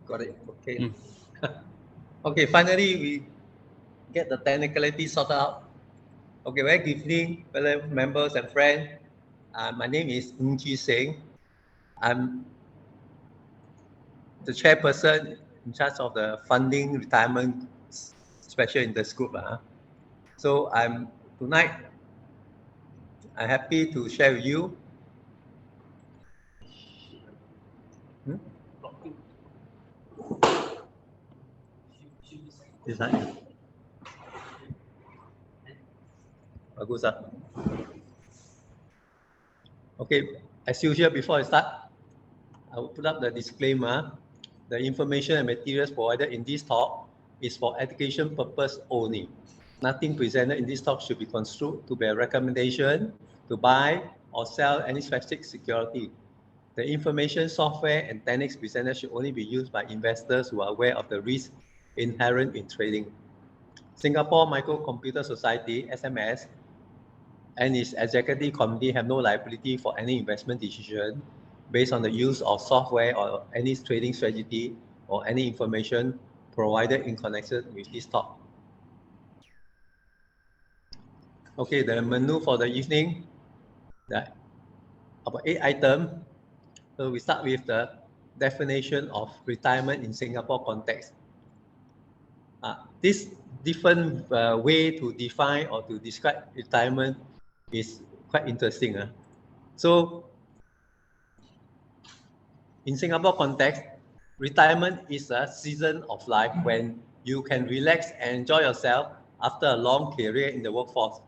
Got it. Okay. Okay, finally we get the technicality sorted out. Okay, very good evening, fellow members and friends. My name is Ng Chi Seng. I'm the chairperson in charge of the funding retirement special interest group. So tonight I'm happy to share with you. Is that it? Bagus, Okay, as usual, before I start, I will put up the disclaimer. The information and materials provided in this talk is for education purpose only. Nothing presented in this talk should be construed to be a recommendation to buy or sell any specific security. The information, software, and techniques presented should only be used by investors who are aware of the risk inherent in trading. Singapore Microcomputer Society, SMS, and its executive committee have no liability for any investment decision based on the use of software or any trading strategy or any information provided in connection with this talk. Okay, the menu for the evening, about 8 items. So we start with the definition of retirement in Singapore context. This different way to define or to describe retirement is quite interesting. So in Singapore context, retirement is a season of life when you can relax and enjoy yourself after a long career in the workforce.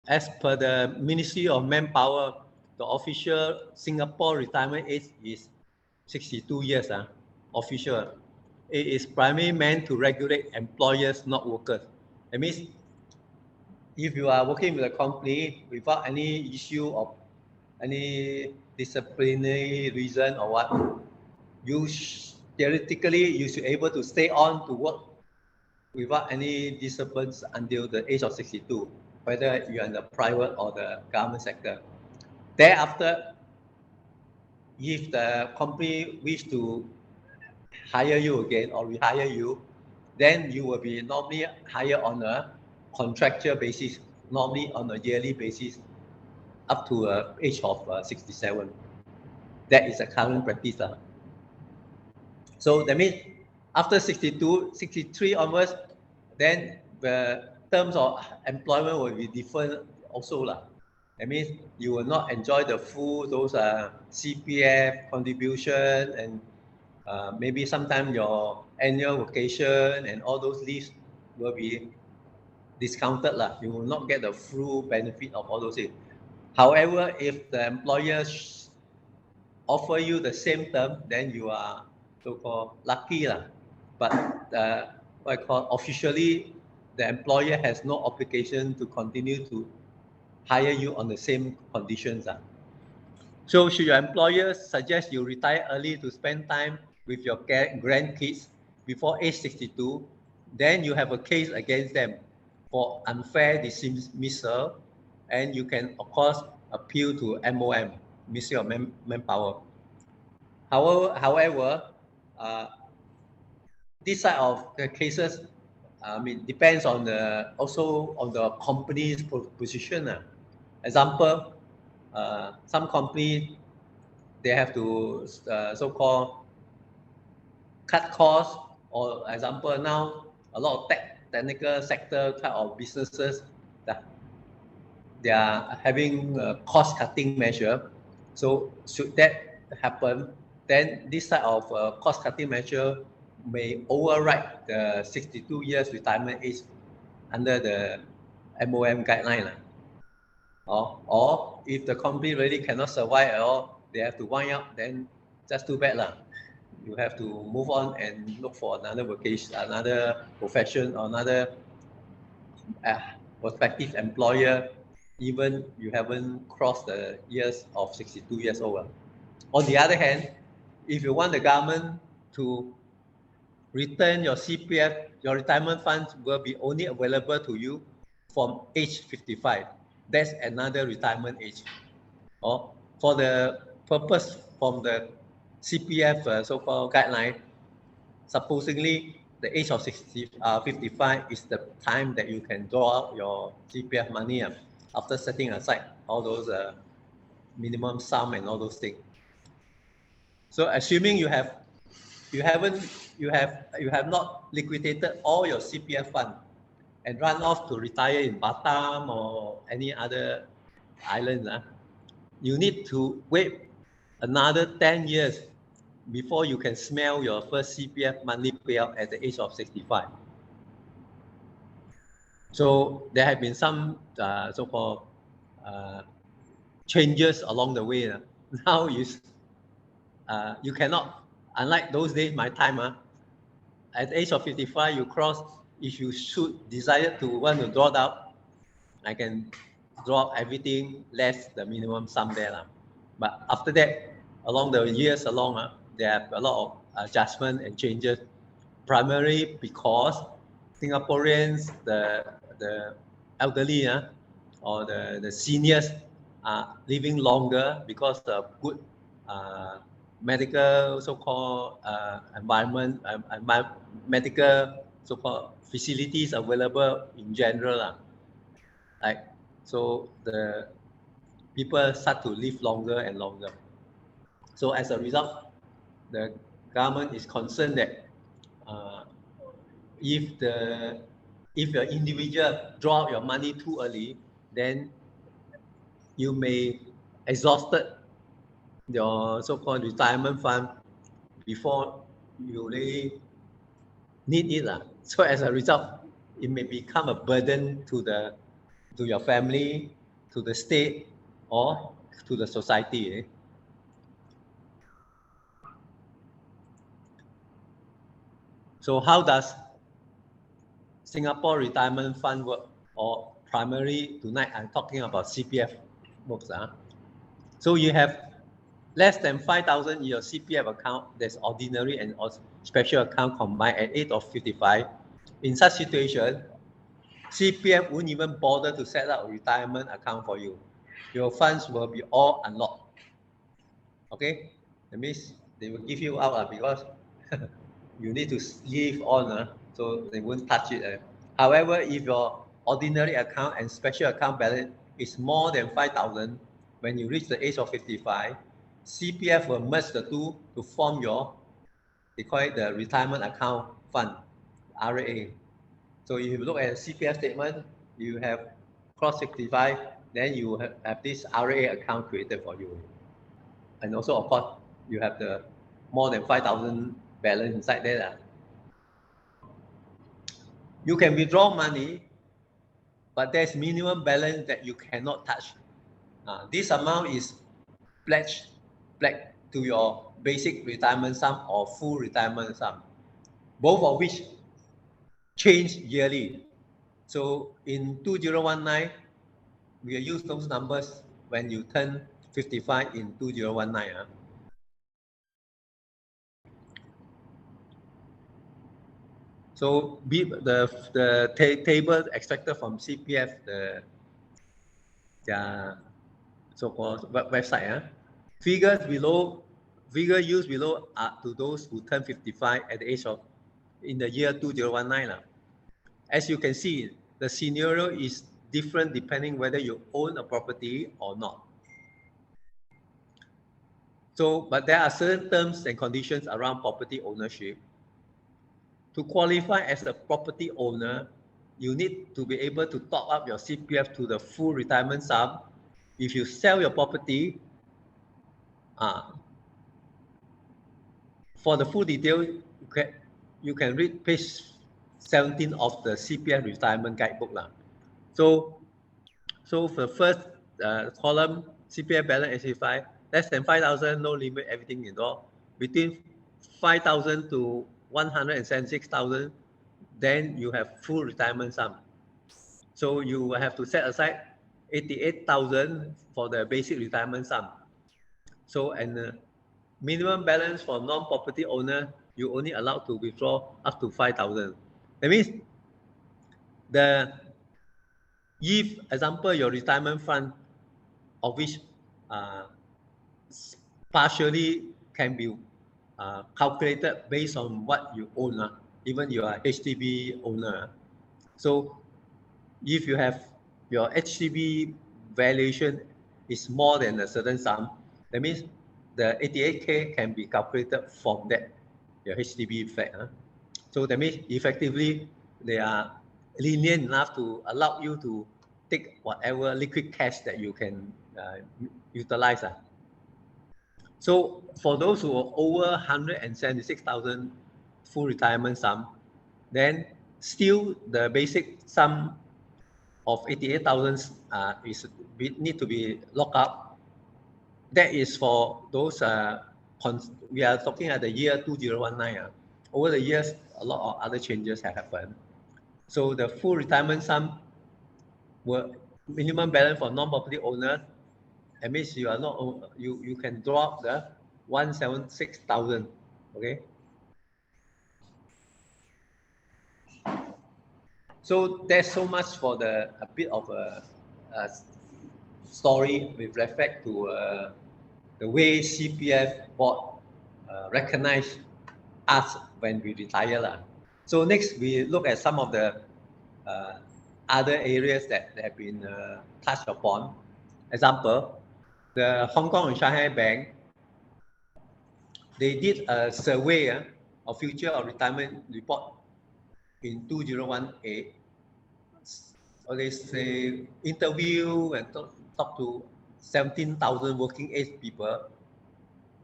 As per the Ministry of Manpower, the official Singapore retirement age is 62 years, official. It is primarily meant to regulate employers, not workers. That means if you are working with a company without any issue of any disciplinary reason or what, theoretically you should be able to stay on to work without any disciplines until the age of 62, whether you're in the private or the government sector. Thereafter, if the company wish to hire you again or rehire you, then you will be normally hired on a contractual basis, normally on a yearly basis, up to the age of 67. That is a current practice. So that means after 62, 63 onwards, then the terms of employment will be different also. That means you will not enjoy the full those CPF contribution and maybe sometimes your annual vacation and all those leaves will be discounted. You will not get the full benefit of all those things. However, if the employer offer you the same term, then you are so-called lucky. But what I call officially, the employer has no obligation to continue to hire you on the same conditions. So should your employer suggest you retire early to spend time with your grandkids before age 62, then you have a case against them for unfair dismissal, and you can, of course, appeal to MOM, Ministry of Manpower. However, this side of the cases, depends on also on the company's position. Example, some company they have to so-called cut costs, or example now a lot of technical sector type of businesses that they are having a cost cutting measure. So should that happen, then this type of cost cutting measure may override the 62 years retirement age under the MOM guideline. Or if the company really cannot survive at all, they have to wind up, then just too bad. You have to move on and look for another vocation, another profession, or another prospective employer, even you haven't crossed the years of 62 years old. On the other hand, if you want the government to return your CPF, your retirement funds will be only available to you from age 55. That's another retirement age. Or for the purpose from the CPF so-called guideline, supposedly the age of 55 is the time that you can draw out your CPF money after setting aside all those minimum sum and all those things. So assuming you have not liquidated all your CPF fund and run off to retire in Batam or any other island, you need to wait another 10 years before you can smell your first CPF monthly payout at the age of 65. So there have been some so-called changes along the way. Now you cannot, unlike those days, my time, at the age of 55, you cross, if you should desire to want to draw out, I can draw everything less the minimum sum there. But after that, along the years there are a lot of adjustment and changes, primarily because Singaporeans, the elderly or the seniors are living longer because of good medical so-called environment, medical so-called facilities available in general. Like, so the people start to live longer and longer. So as a result, the government is concerned that if your individual draw out your money too early, then you may exhausted your so-called retirement fund before you really need it. So as a result, it may become a burden to your family, to the state, or to the society. So how does Singapore Retirement Fund work? Or primarily tonight I'm talking about CPF works. So you have less than 5,000 in your CPF account. There's ordinary and special account combined at age of 55. In such situation, CPF won't even bother to set up a retirement account for you. Your funds will be all unlocked. Okay, that means they will give you out because you need to live on, so they won't touch it. However, if your ordinary account and special account balance is more than 5,000, when you reach the age of 55, CPF will merge the two to form they call it the retirement account fund, RAA. So if you look at a CPF statement, you have cross 65, then you have this RAA account created for you. And also, of course, you have the more than 5,000 balance inside there. You can withdraw money, but there's minimum balance that you cannot touch. This amount is pledged to your basic retirement sum or full retirement sum, both of which change yearly. So in 2019, we use those numbers when you turn 55 in 2019. So the table extracted from CPF, their so-called website. Figures used below are to those who turn 55 at the age of in the year 2019. As you can see, the scenario is different depending whether you own a property or not. So, but there are certain terms and conditions around property ownership. To qualify as a property owner, you need to be able to top up your CPF to the full retirement sum. If you sell your property, for the full detail, you can read page 17 of the CPF retirement guidebook. So for the first column, CPF balance 85, less than 5,000, no limit, everything in all. Between 5,000 to 176,000, then you have full retirement sum. So you will have to set aside 88,000 for the basic retirement sum. So, and minimum balance for non-property owner, you only allowed to withdraw up to 5,000. That means if, example, your retirement fund, of which partially can be calculated based on what you own, even you are HDB owner. So if you have your HDB valuation is more than a certain sum, that means the 88K can be calculated from that, your HDB flat. So that means effectively they are lenient enough to allow you to take whatever liquid cash that you can utilize. So for those who are over 176,000 full retirement sum, then still the basic sum of 88,000 need to be locked up. That is for those, we are talking at the year 2019. Over the years, a lot of other changes have happened. So the full retirement sum were minimum balance for non-property owners. That means you are not, you can drop the 176,000. Okay. So there's so much for a bit of a story with respect to the way CPF board recognize us when we retire. So next we look at some of the other areas that have been touched upon. Example, the Hong Kong and Shanghai Bank, they did a survey of future of retirement report in 2018. Or they interview and talk to 17,000 working age people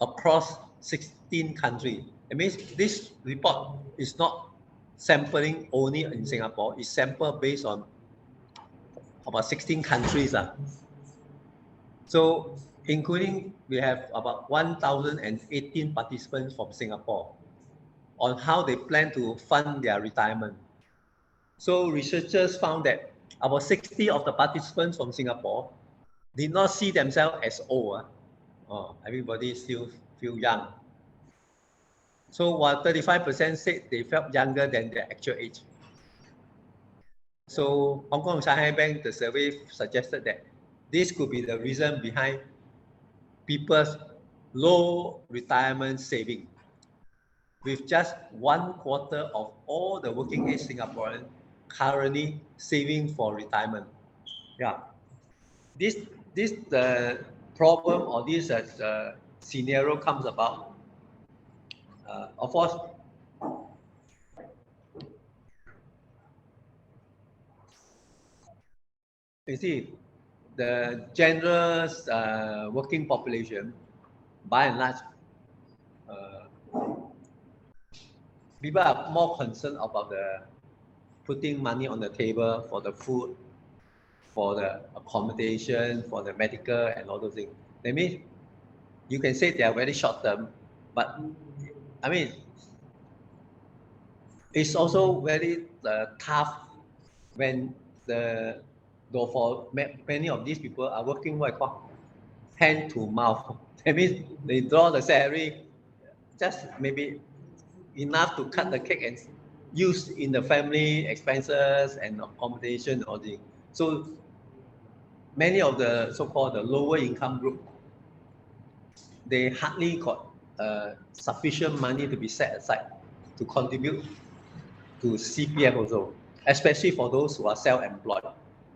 across 16 countries. It means this report is not sampling only in Singapore, it's sampled based on about 16 countries. So including, we have about 1,018 participants from Singapore on how they plan to fund their retirement. So researchers found that about 60 of the participants from Singapore did not see themselves as old. Everybody still feel young. So while 35% said they felt younger than their actual age. So Hong Kong and Shanghai Bank, the survey suggested that this could be the reason behind people's low retirement saving, with just 1/4 of all the working age Singaporeans currently saving for retirement. Yeah, this the problem or this scenario comes about. Of course, you see, the general working population, by and large, people are more concerned about the putting money on the table for the food, for the accommodation, for the medical and all those things. That means you can say they are very short term, but I mean, it's also very tough when though for many of these people are working what I call hand to mouth. That means they draw the salary just maybe enough to cut the cake and use in the family expenses and accommodation or the. So many of the so-called the lower income group, they hardly got sufficient money to be set aside to contribute to CPF also, especially for those who are self-employed.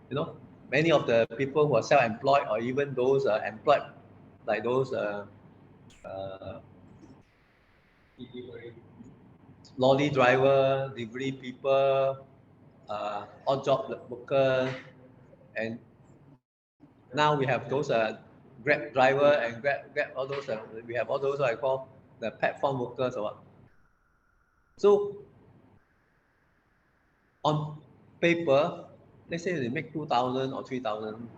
You know, many of the people who are self-employed or even those employed, like those lorry driver, delivery people, odd job worker, and now we have those Grab driver and Grab all those. We have all those what I call the platform workers or what. So on paper, let's say they make 2,000 or 3,000,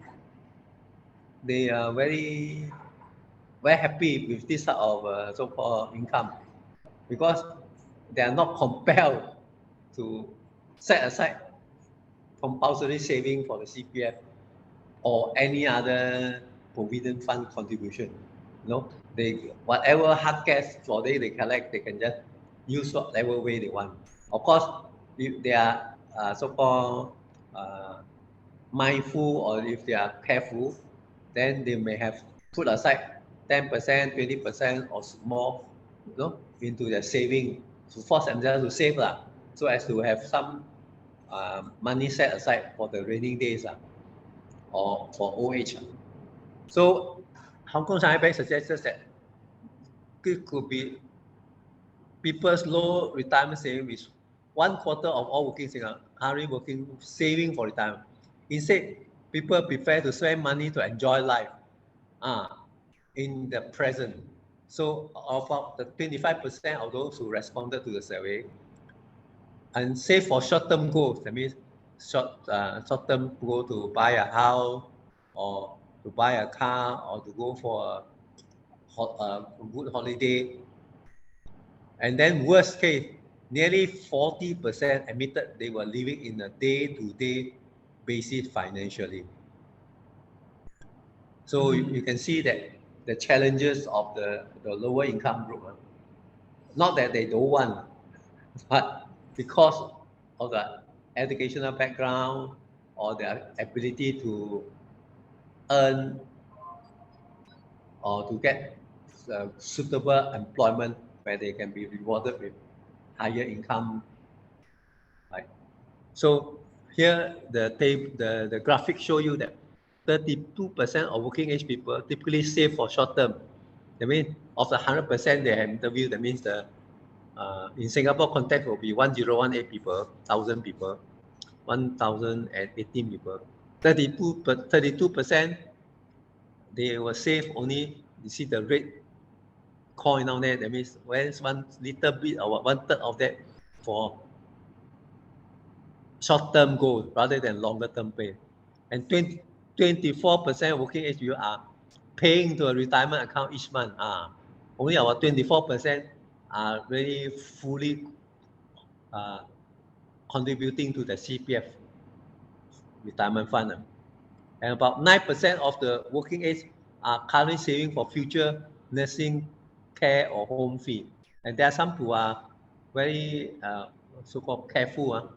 they are very happy with this sort of so-called income because they are not compelled to set aside compulsory saving for the CPF or any other provident fund contribution. You know, they whatever hard cash for they collect, they can just use whatever way they want. Of course, if they are so-called mindful or if they are careful, then they may have put aside 10%, 20% or more into their saving, to force themselves to save so as to have some money set aside for the rainy days or for old age. So Hong Kong Shanghai Bank suggests that it could be people's low retirement saving, which 1/4 of all working Singaporeans currently working saving for retirement. Instead, people prefer to spend money to enjoy life in the present. So about the 25% of those who responded to the survey and save for short-term goals. That means short-term goal to buy a house or to buy a car or to go for a good holiday. And then worst case, nearly 40% admitted they were living in a day-to-day basis financially. So you can see that the challenges of the lower income group, not that they don't want, but because of the educational background or their ability to earn or to get suitable employment where they can be rewarded with higher income. Right? So here the graphic show you that 32% of working age people typically save for short term. That means of the 100% they have interviewed, that means in Singapore context will be 1018 people, 1,000 people, 1,018 people. 32% they will save only, you see the red coin down there, that means where's one little bit or 1/3 of that for short-term goals rather than longer-term pay. And 24% working age people are paying to a retirement account each month. Only about 24% are really fully contributing to the CPF retirement fund. And about 9% of the working age are currently saving for future nursing care or home fee. And there are some who are very so-called careful.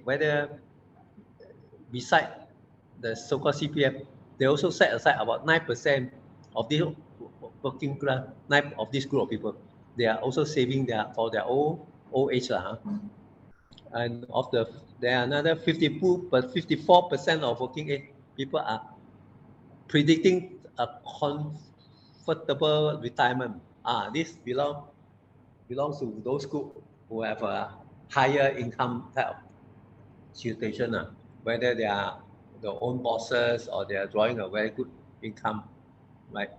Whether beside the so-called CPF, they also set aside about 9% of this working class, 9 of this group of people. They are also saving for their old age. And there are another 54% of working age people are predicting a comfortable retirement. This belongs to those group who have a higher income type of situation, whether they are their own bosses or they are drawing a very good income, right?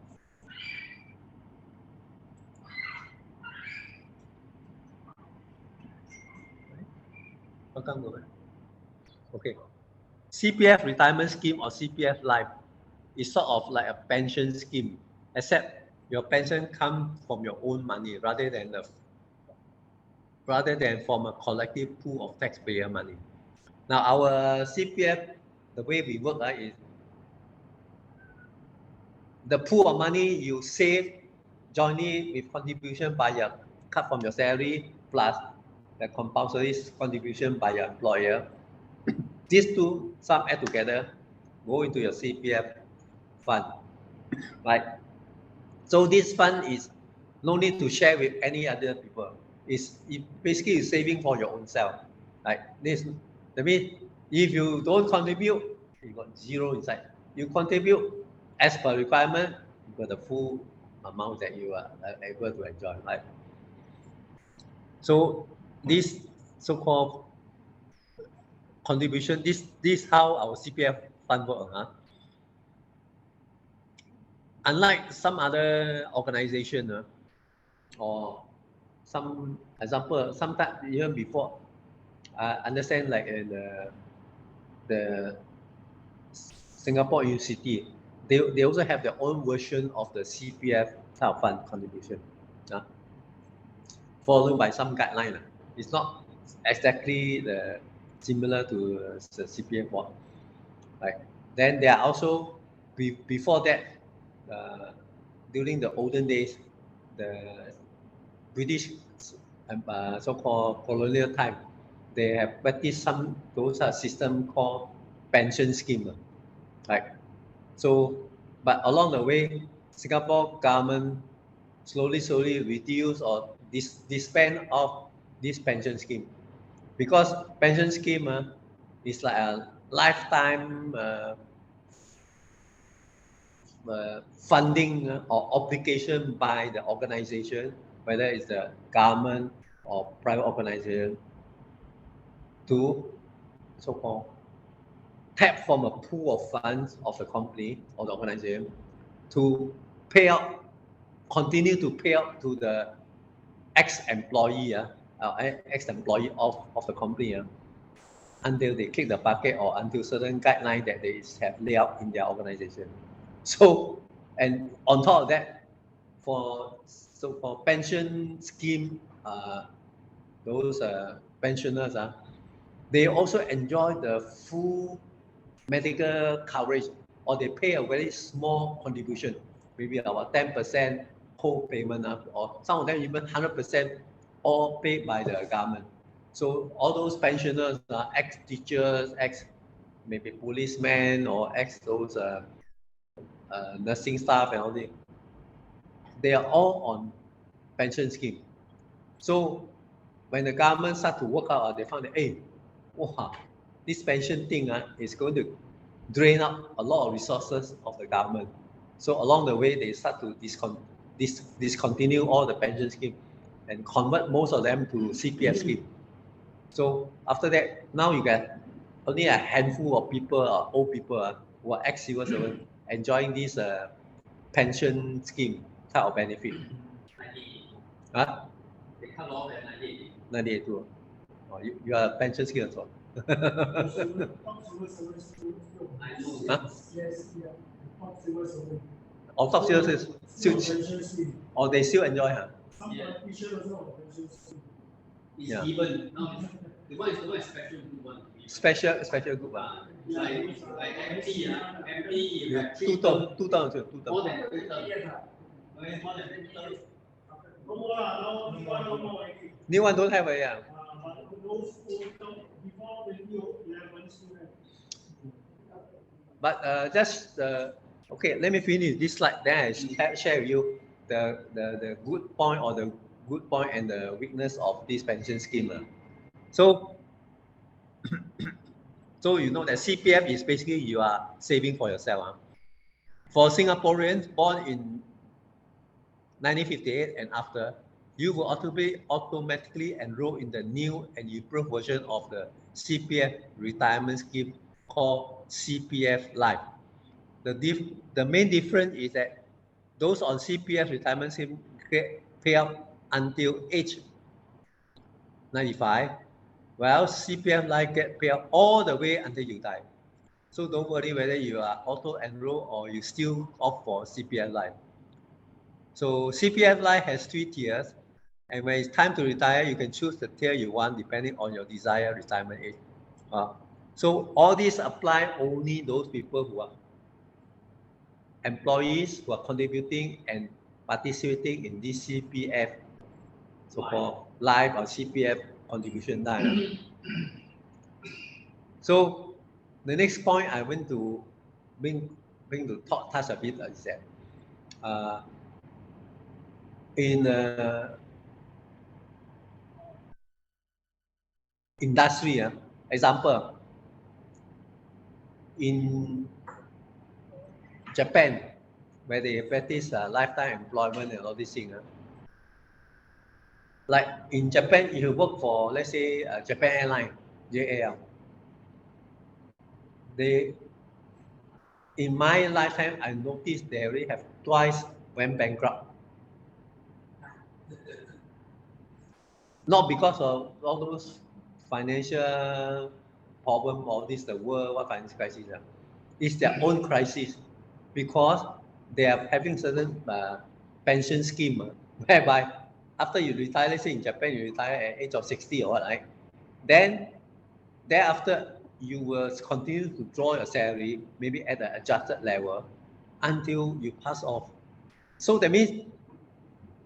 Okay. CPF retirement scheme or CPF Life is sort of like a pension scheme, except your pension comes from your own money rather than from a collective pool of taxpayer money. Now our CPF, the way we work is the pool of money you save jointly with contribution by your cut from your salary plus the compulsory contribution by your employer. These two sum add together, go into your CPF fund, right? So this fund is no need to share with any other people. It basically is saving for your own self, right? That means if you don't contribute, you got zero inside. You contribute as per requirement, you got the full amount that you are able to enjoy, right? So this so-called contribution, this how our CPF fund works. Unlike some other organization or some example, sometimes even before, I understand like in the Singapore University, they also have their own version of the CPF type of fund contribution, followed by some guideline. It's not exactly similar to the CPF one, right? Then there are also before that, during the olden days, the British so-called colonial time, they have practiced those system called pension scheme, right? So, but along the way, Singapore government slowly reduce or disband of this pension scheme, because pension scheme is like a lifetime funding or obligation by the organization, whether it's the government or private organization, to so-called tap from a pool of funds of the company or the organization to pay out, continue to pay out to the ex-employee, ex-employee of the company until they kick the bucket or until certain guidelines that they have laid out in their organization. So, and on top of that, for so-called pension scheme, those pensioners, they also enjoy the full medical coverage, or they pay a very small contribution, maybe about 10% co-payment, or some of them even 100% all paid by the government. So all those pensioners are ex-teachers, maybe policemen, or those nursing staff and all that. They are all on pension scheme. So when the government start to work out, they found that, hey, wow, this pension thing is going to drain out a lot of resources of the government. So along the way, they start to discontinue all the pension scheme and convert most of them to CPF scheme. So after that, now you get only a handful of people, old people, who are ex-civil servants enjoying this pension scheme type of benefit. Huh? They cut off at 98. 98. Oh, you are a pension scheme as well. Huh? All top civil is still, or they still enjoy, huh? Yeah. Even now, the one is special group one. Special group. Like MP, MP, like two term. More than 2 term. More than 2 term. New one don't have a But just okay, let me finish this slide. Then I share with you the good point, or the good point and the weakness of this pension scheme. So so you know that CPF is basically you are saving for yourself. For Singaporeans born in 1958 and after, you will automatically enroll in the new and improved version of the CPF retirement scheme called CPF Life. The main difference is that those on CPF retirement scheme pay out until age 95, while CPF Life get paid out all the way until you die. So don't worry whether you are auto-enroll or you still opt for CPF Life. So CPF Life has 3 tiers, and when it's time to retire, you can choose the tier you want depending on your desired retirement age. So all these apply only those people who are employees who are contributing and participating in this CPF, so-called life or CPF contribution line. So the next point I want to bring to touch a bit is that in industry, example, in Japan, where they practice lifetime employment and all these things. Like in Japan, if you work for, let's say, Japan Airline, JAL, they, in my lifetime, I noticed they already have twice went bankrupt. Not because of all those financial problem or this the world financial crisis. It's their own crisis, because they are having certain pension scheme whereby after you retire, let's say in Japan you retire at age of 60 or what, right? Then thereafter you will continue to draw your salary maybe at the adjusted level until you pass off. So that means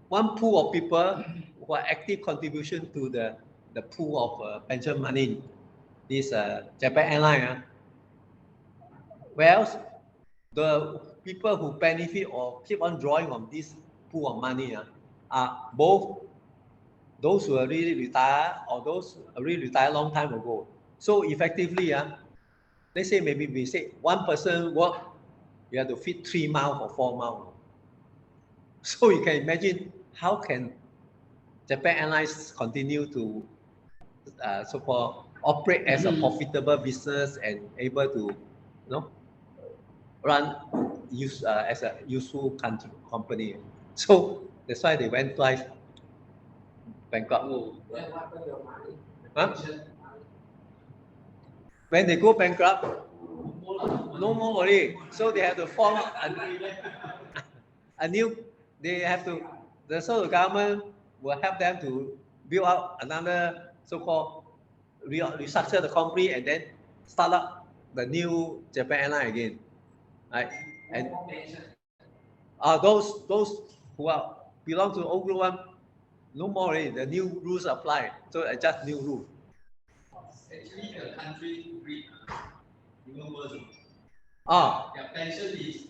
one pool of people who are active contribution to the pool of pension money, this Japan Airline, whereas the people who benefit or keep on drawing on this pool of money are both those who are really retired or those who are really retired long time ago. So effectively, let's say maybe we say one person work, you have to feed 3 mouths or 4 mouths. So you can imagine how can Japan Airlines continue to so-called operate as a profitable business and able to, run as a useful company. So that's why they went twice bankrupt. Huh? When they go bankrupt, no more already. So they have to form a new. So the government will help them to build up another so-called restructure the company and then start up the new Japan Airline again, right? And those who are belong to old group one, no more already. The new rules apply. So adjust new rule. Actually, the country greed even worse. Their pension is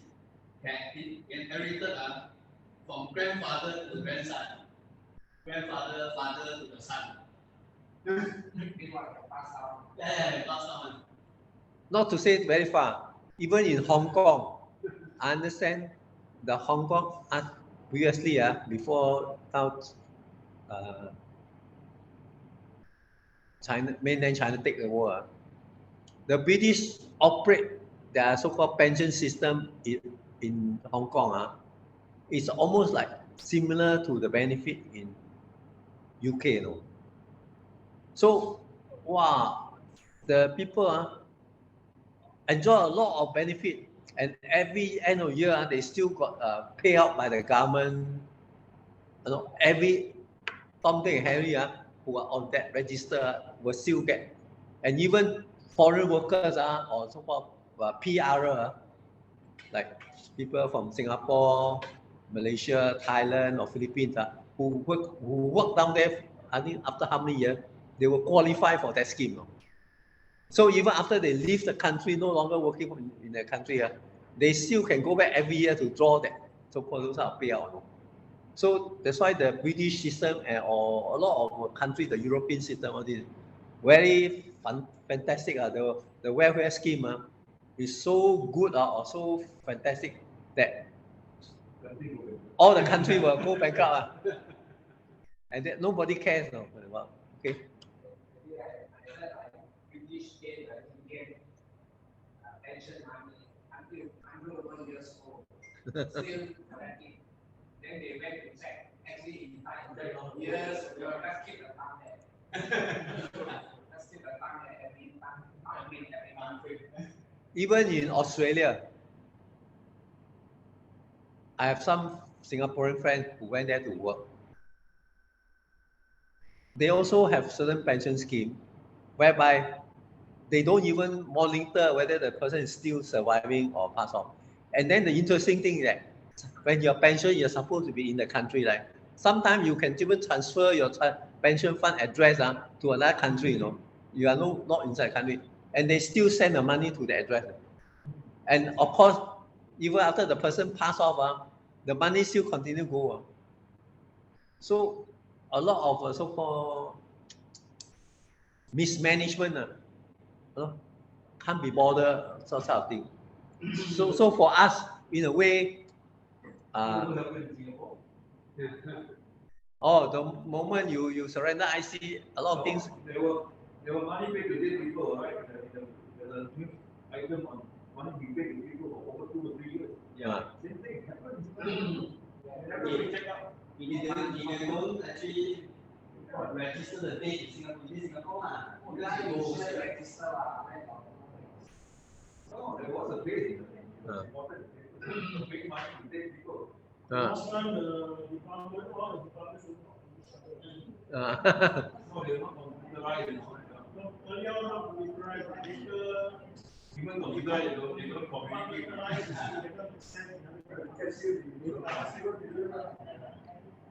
inherited from grandfather to grandson, grandfather, father to the son. Yeah, pass down. Not to say very far. Even in Hong Kong, I understand the Hong Kong previously before China, mainland China take the war, the British operate their so-called pension system in Hong Kong. It's almost like similar to the benefit in UK, So, wow, the people enjoy a lot of benefit, and every end of year they still got payout by the government. Every Tom, Dick, and Harry who are on that register will still get, and even foreign workers or so-called PR, like people from Singapore, Malaysia, Thailand, or Philippines who work down there. I think after how many years they will qualify for that scheme. So even after they leave the country, no longer working in the country, they still can go back every year to draw that so-called those payout. So that's why the British system or a lot of countries, the European system, all this, very fantastic. The welfare scheme is so good or so fantastic that all the country will go bankrupt. And that nobody cares. Okay. Pension money until 101 years old. Still collecting. Then they went to check. Actually, in 500 years, we will just keep the thumb there. Let's keep the thumb there every month. Even in Australia, I have some Singaporean friends who went there to work. They also have certain pension scheme whereby they don't even monitor whether the person is still surviving or passed on. And then the interesting thing is that when your pension, you're supposed to be in the country, right? Sometimes you can even transfer your pension fund address to another country, You are not inside the country. And they still send the money to the address. And of course, even after the person pass off, the money still continue to go. So a lot of so-called mismanagement can't be bothered, sort of thing. So for us, in a way, the moment you surrender, I see a lot of things. There were money paid to these people, right? The new item on money being paid to people for over 2 or 3 years. Yeah. Same thing happens. If they don't actually register the date in Singapore, No, there was a date. Big money to take people. Last time the department No, they're not computerized. earlier on computerized, later Even computerized, they don't communicate.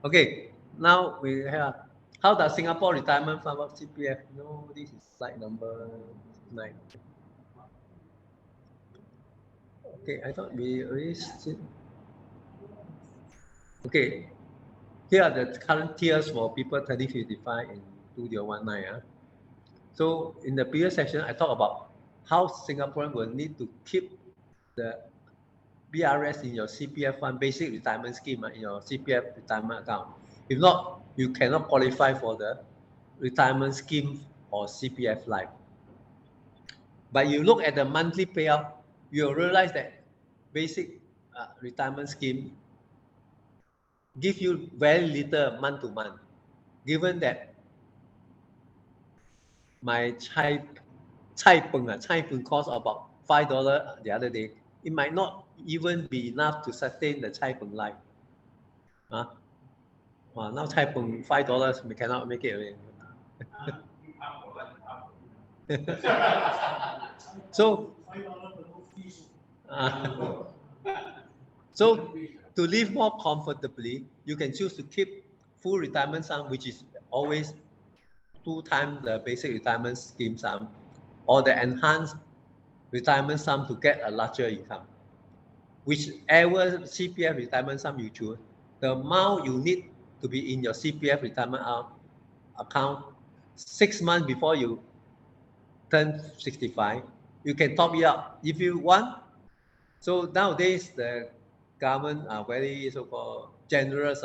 Okay, now we have how does Singapore retirement fund work? CPF? No, this is slide number 9. Okay, I thought we already seen. Okay, here are the current tiers for people turning 55 in 2019. So in the previous session, I talked about how Singaporeans will need to keep the BRS in your CPF fund, basic retirement scheme in your CPF retirement account. If not, you cannot qualify for the retirement scheme or CPF Life. But you look at the monthly payout, you'll realize that basic retirement scheme give you very little month to month, given that my chai peng cost about $5 the other day. It might not even be enough to sustain the chai peng life. Now chai peng $5 we cannot make it away. So so to live more comfortably, you can choose to keep full retirement sum, which is always 2 times the basic retirement scheme sum, or the enhanced retirement sum to get a larger income. Whichever CPF retirement sum you choose, the amount you need to be in your CPF retirement account 6 months before you turn 65, you can top it up if you want. So nowadays the government are very so-called generous.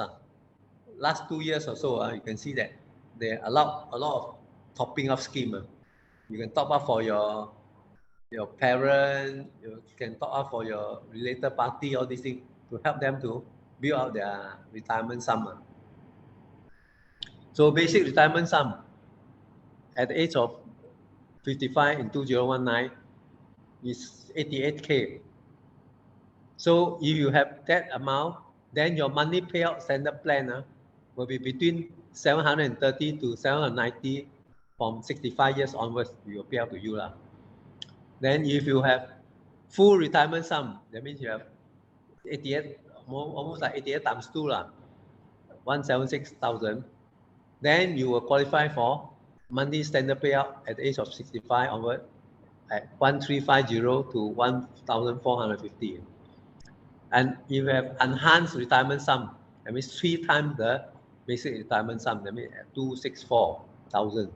Last 2 years or so, you can see that they allow a lot of topping up scheme. You can top up for your parent, you can top up for your related party, all these things to help them to build out their retirement sum. So basic retirement sum at the age of 55 in 2019 is 88K. So if you have that amount, then your monthly payout standard plan will be between 730 to 790 from 65 years onwards. We will pay out to you. Then if you have full retirement sum, that means you have 88, almost like 88 times 2, 176,000. Then you will qualify for monthly standard payout at the age of 65 onward at 1350 to 1,450. And if you have enhanced retirement sum, that means 3 times the basic retirement sum, that means 264,000.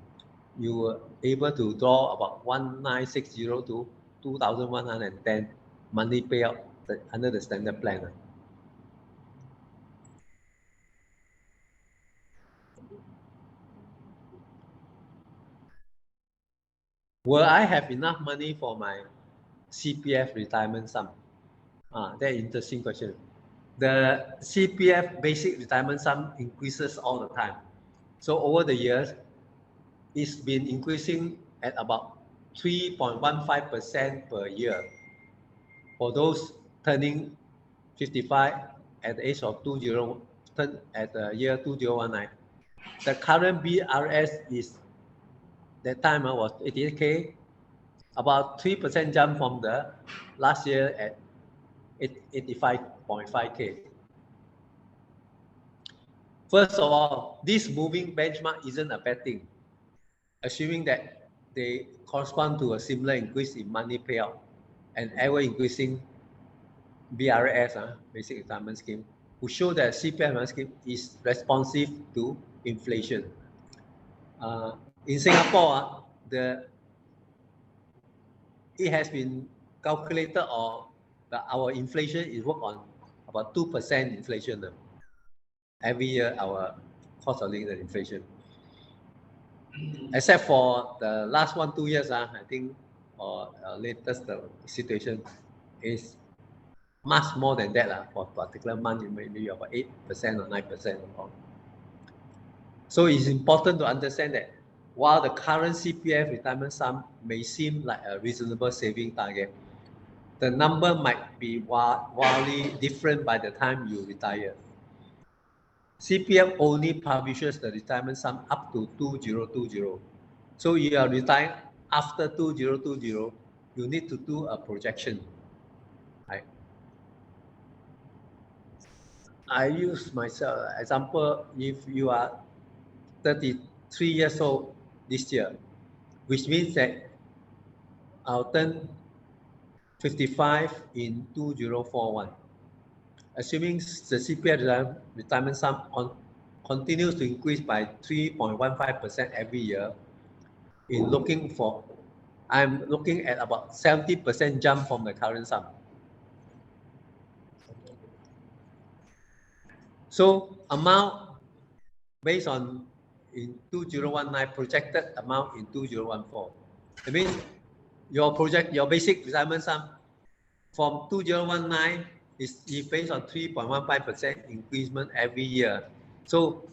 You were able to draw about 1960 to 2,110 monthly payout under the standard plan. Will I have enough money for my CPF retirement sum? That's an interesting question. The CPF basic retirement sum increases all the time. So over the years, it's been increasing at about 3.15% per year for those turning 55 at the age of 20, at the year 2019. The current BRS is that time was 88K, about 3% jump from the last year at 85.5K. First of all, this moving benchmark isn't a bad thing, assuming that they correspond to a similar increase in money payout and ever increasing BRS, basic retirement scheme, who show that CPF scheme is responsive to inflation. In Singapore, it has been calculated, or our inflation is work on about 2% inflation. Every year, our cost of living inflation. Except for the last 1-2 years, I think, or latest situation is much more than that. For a particular month, it may be about 8% or 9%. So it's important to understand that while the current CPF retirement sum may seem like a reasonable saving target, the number might be wildly different by the time you retire. CPF only publishes the retirement sum up to 2020. So you are retired after 2020, you need to do a projection. Right? I use myself example. If you are 33 years old this year, which means that I'll turn 55 in 2041. assuming the CPF retirement sum continues to increase by 3.15% every year, I'm looking at about 70% jump from the current sum. So amount based on in 2019 projected amount in 2014. That means your basic retirement sum from 2019 is based on 3.15% increment every year. So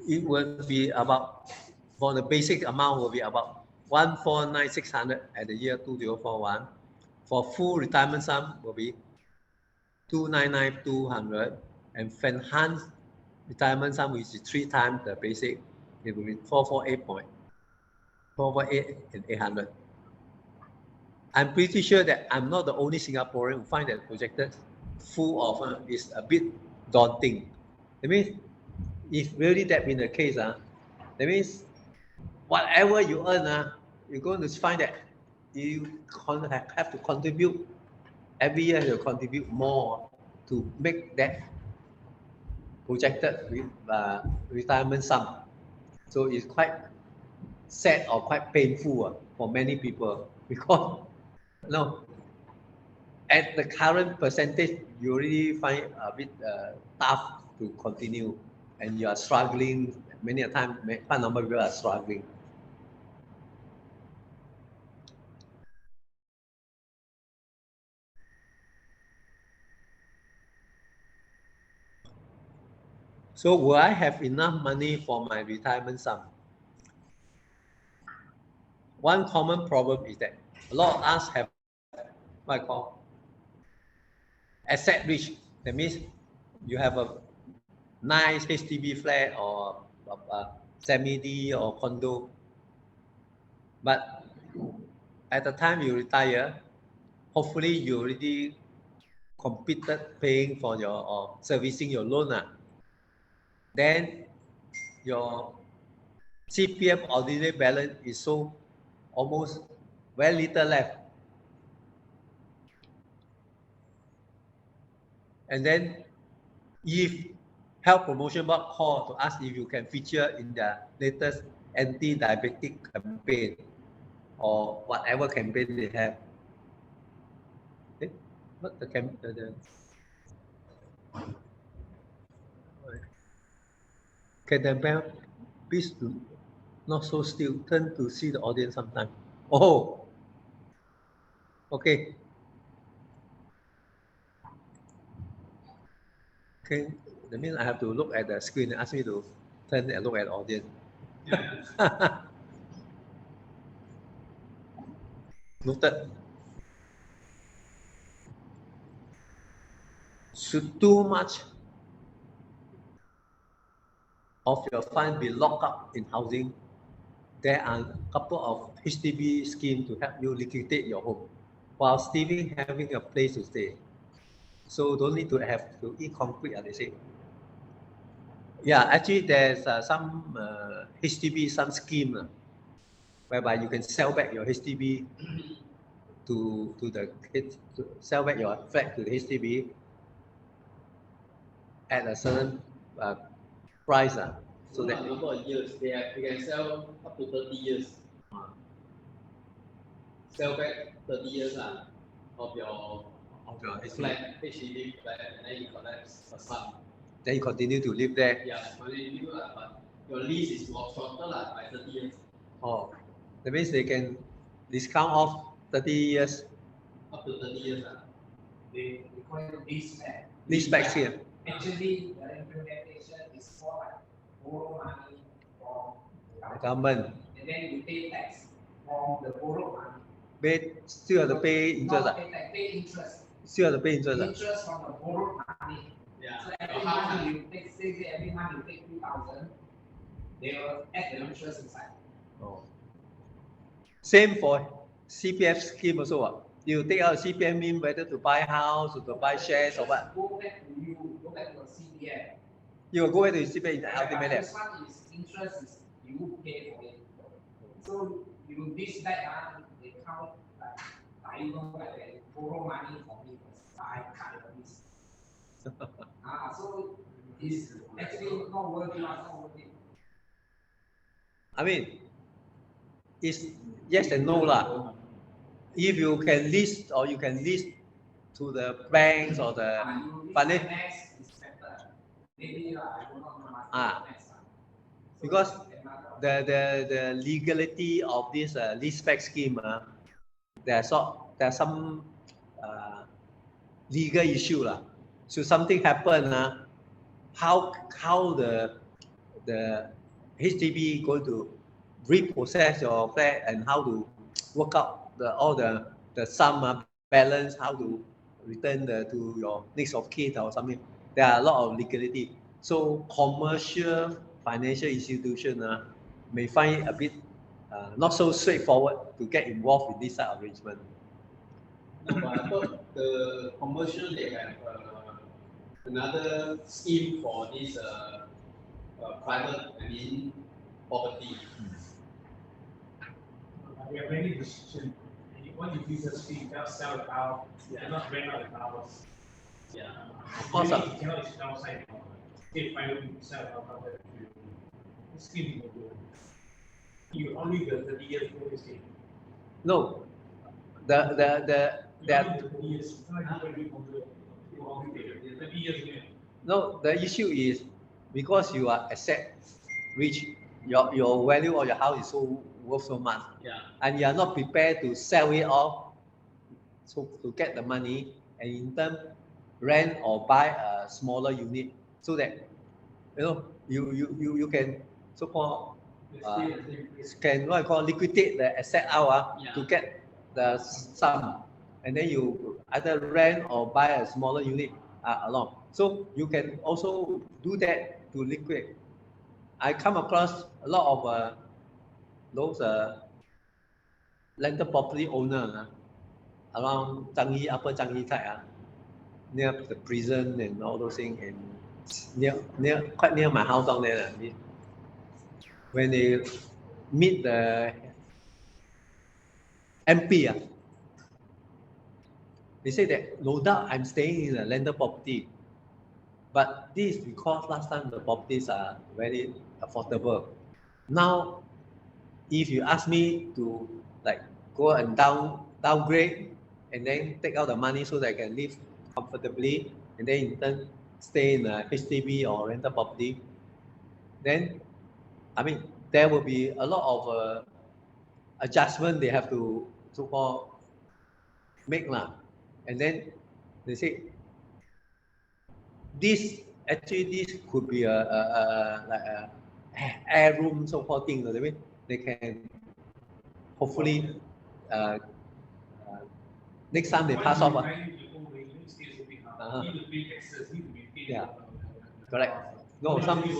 it will be about, for the basic amount will be about 149,600 at the year 2041. For full retirement sum will be 299,200, and for enhanced retirement sum, which is 3 times the basic, it will be 448 and 800. I'm pretty sure that I'm not the only Singaporean who find that projected full offer is a bit daunting. That means, if really that been the case, that means whatever you earn, you're going to find that you have to contribute every year. You contribute more to make that projected retirement sum. So it's quite sad or quite painful for many people, because at the current percentage, you already find a bit tough to continue, and you are struggling. Many a time, quite a number of people are struggling. So will I have enough money for my retirement sum? One common problem is that a lot of us have what I call asset rich. That means you have a nice HDB flat or a semi-D or condo, but at the time you retire, hopefully you already completed paying for your or servicing your loan. Then your CPF ordinary balance is so almost very little left. And then if Health Promotion Board call to ask if you can feature in the latest anti-diabetic campaign or whatever campaign they have. What the campaign? Can the bell please do not so still, turn to see the audience sometime. Oh, okay. Okay, that means I have to look at the screen and ask me to turn and look at the audience. Noted. Should too much of your fund be locked up in housing? There are a couple of HDB schemes to help you liquidate your home while still having a place to stay. So don't need to have to eat concrete, as they say. Yeah, actually there's some HDB, some scheme whereby you can sell back your HDB to sell back your flat to the HDB at a certain price. So that number of years, they can sell up to 30 years. Sell back 30 years of your flat, HDB flat, and then you collect a sum. Then you continue to live there. Yeah, continue, but your lease is more shorter by 30 years. Oh, that means they can discount off 30 years. Up to 30 years. They call it lease back. Lease back here. Actually, the implementation is for like borrow money from the government. And then you pay tax from the borrowed money. Still have to pay interest. Not pay tax, pay interest. Still have to pay interest. Interest from the borrowed money. Yeah. So every month you take, say every month you take 2,000, they will add the interest inside. Oh. Same for CPF scheme also. You take out CPF mean whether to buy house or to buy shares or what? Go back to you, go back to the CPF. You will go back to the CPF ultimately. This one is interest is you pay for it. So you this back they count like even like they borrow money from me, I cut this. So it's actually not worth it, not worth it. I mean, it's yes and no lah. If you can list or you can list to the banks or the finance, Maybe I will not know ah, because the legality of this leaseback scheme, there's some legal issue lah. So something happen, how the HDB going to repossess your flat and how to work out all the sum balance, how to return to your next of kin or something. There are a lot of legality. So commercial financial institution may find it a bit not so straightforward to get involved in this type of arrangement. No, but I thought the commercial they have another scheme for this private, property. We have many restrictions. Once you use the street, you cannot sell the house, you cannot rent out the house. Yeah. Of course, You cannot issue outside. If private people sell the house, the scheme will go. You only the 30 years for the scheme. no, the no, the issue is because you are asset rich, your value of your house is so worth so much, and you are not prepared to sell it off, so to get the money and in turn rent or buy a smaller unit so that you can so called can what I call liquidate the asset out to get the sum, and then you either rent or buy a smaller unit along. So you can also do that to liquidate. I come across a lot of those landed property owner around Changi, Upper Changi side, near the prison and all those things, and quite near my house down there. When they meet the MP, they say that no doubt I'm staying in a landed property, but this is because last time the properties are very affordable. Now, if you ask me to like go and downgrade and then take out the money so that I can live comfortably and then in turn stay in a HDB or rental property, then I mean there will be a lot of adjustment they have to so-called make lah. And then they say this could be like a air room so-called thing. I mean they can hopefully next time they pass off. Yeah, correct. No, some. For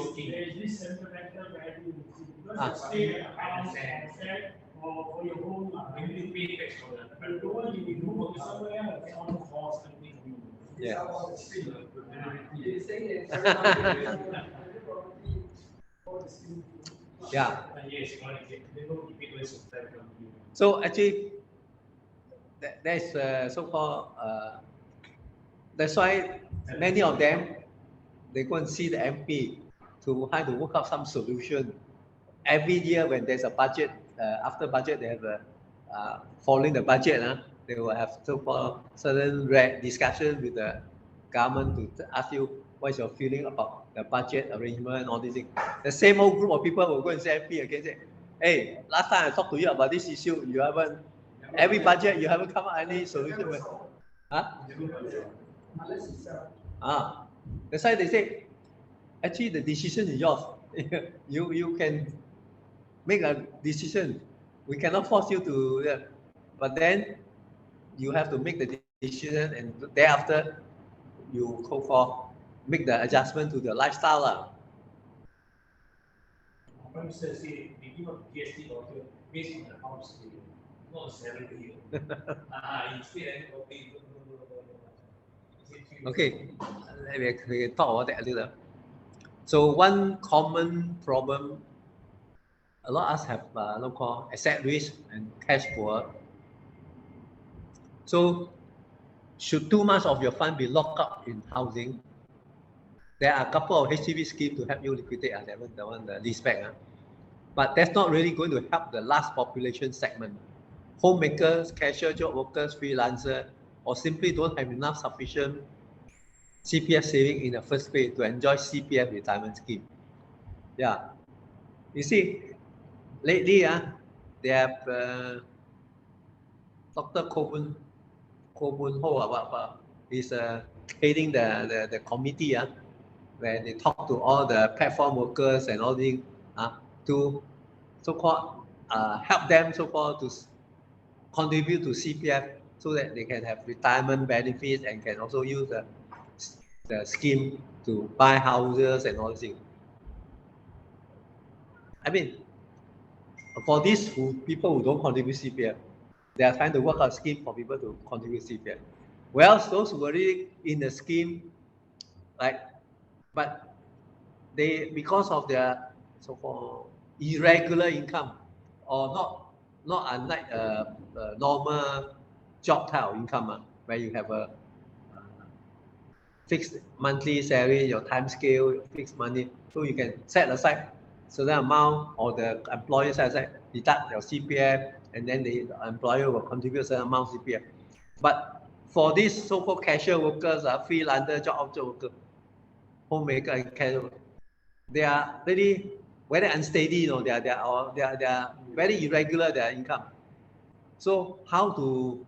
your home, you pay tax for that. But the one you move somewhere else, it's on cost and things. Yeah. Yeah. So actually, there's so-called. That's why many of them they go and see the MP to try to work out some solution. Every year when there's a budget, after budget they have following the budget, they will have so-called certain discussion with the government to ask you what's your feeling about the budget arrangement, all these things. The same old group of people will go and say MP again, say, hey, last time I talked to you about this issue, you haven't, every budget you haven't come up any solution. That's why they say, actually the decision is yours. you can make a decision. We cannot force you to, but then you have to make the decision, and thereafter you go for make the adjustment to the lifestyle. Okay, we can talk about that a little. So one common problem, a lot of us have local asset risk and cash poor. So should too much of your fund be locked up in housing? There are a couple of HDB schemes to help you liquidate, the lease back. But that's not really going to help the last population segment. Homemakers, casual job workers, freelancer, or simply don't have enough sufficient CPF saving in the first place to enjoy CPF retirement scheme. Yeah. You see, lately, they have Dr. Coburn Ho is heading the committee where they talk to all the platform workers and all these to so-called help them so-called to contribute to CPF so that they can have retirement benefits and can also use the scheme to buy houses and all these things. I mean, for these people who don't contribute CPF, they are trying to work out a scheme for people to contribute CPF. Well, those who are already in the scheme, but they, because of their so-called irregular income or not unlike a normal job type of income, where you have a fixed monthly salary, your time scale, fixed money, so you can set aside certain amount, or the employer set aside, deduct your CPF, and then the employer will contribute a certain amount CPF. But for these so-called casual workers, freelancer, job worker, homemaker, and casual, they are really very unsteady. They are very irregular, their income. So how to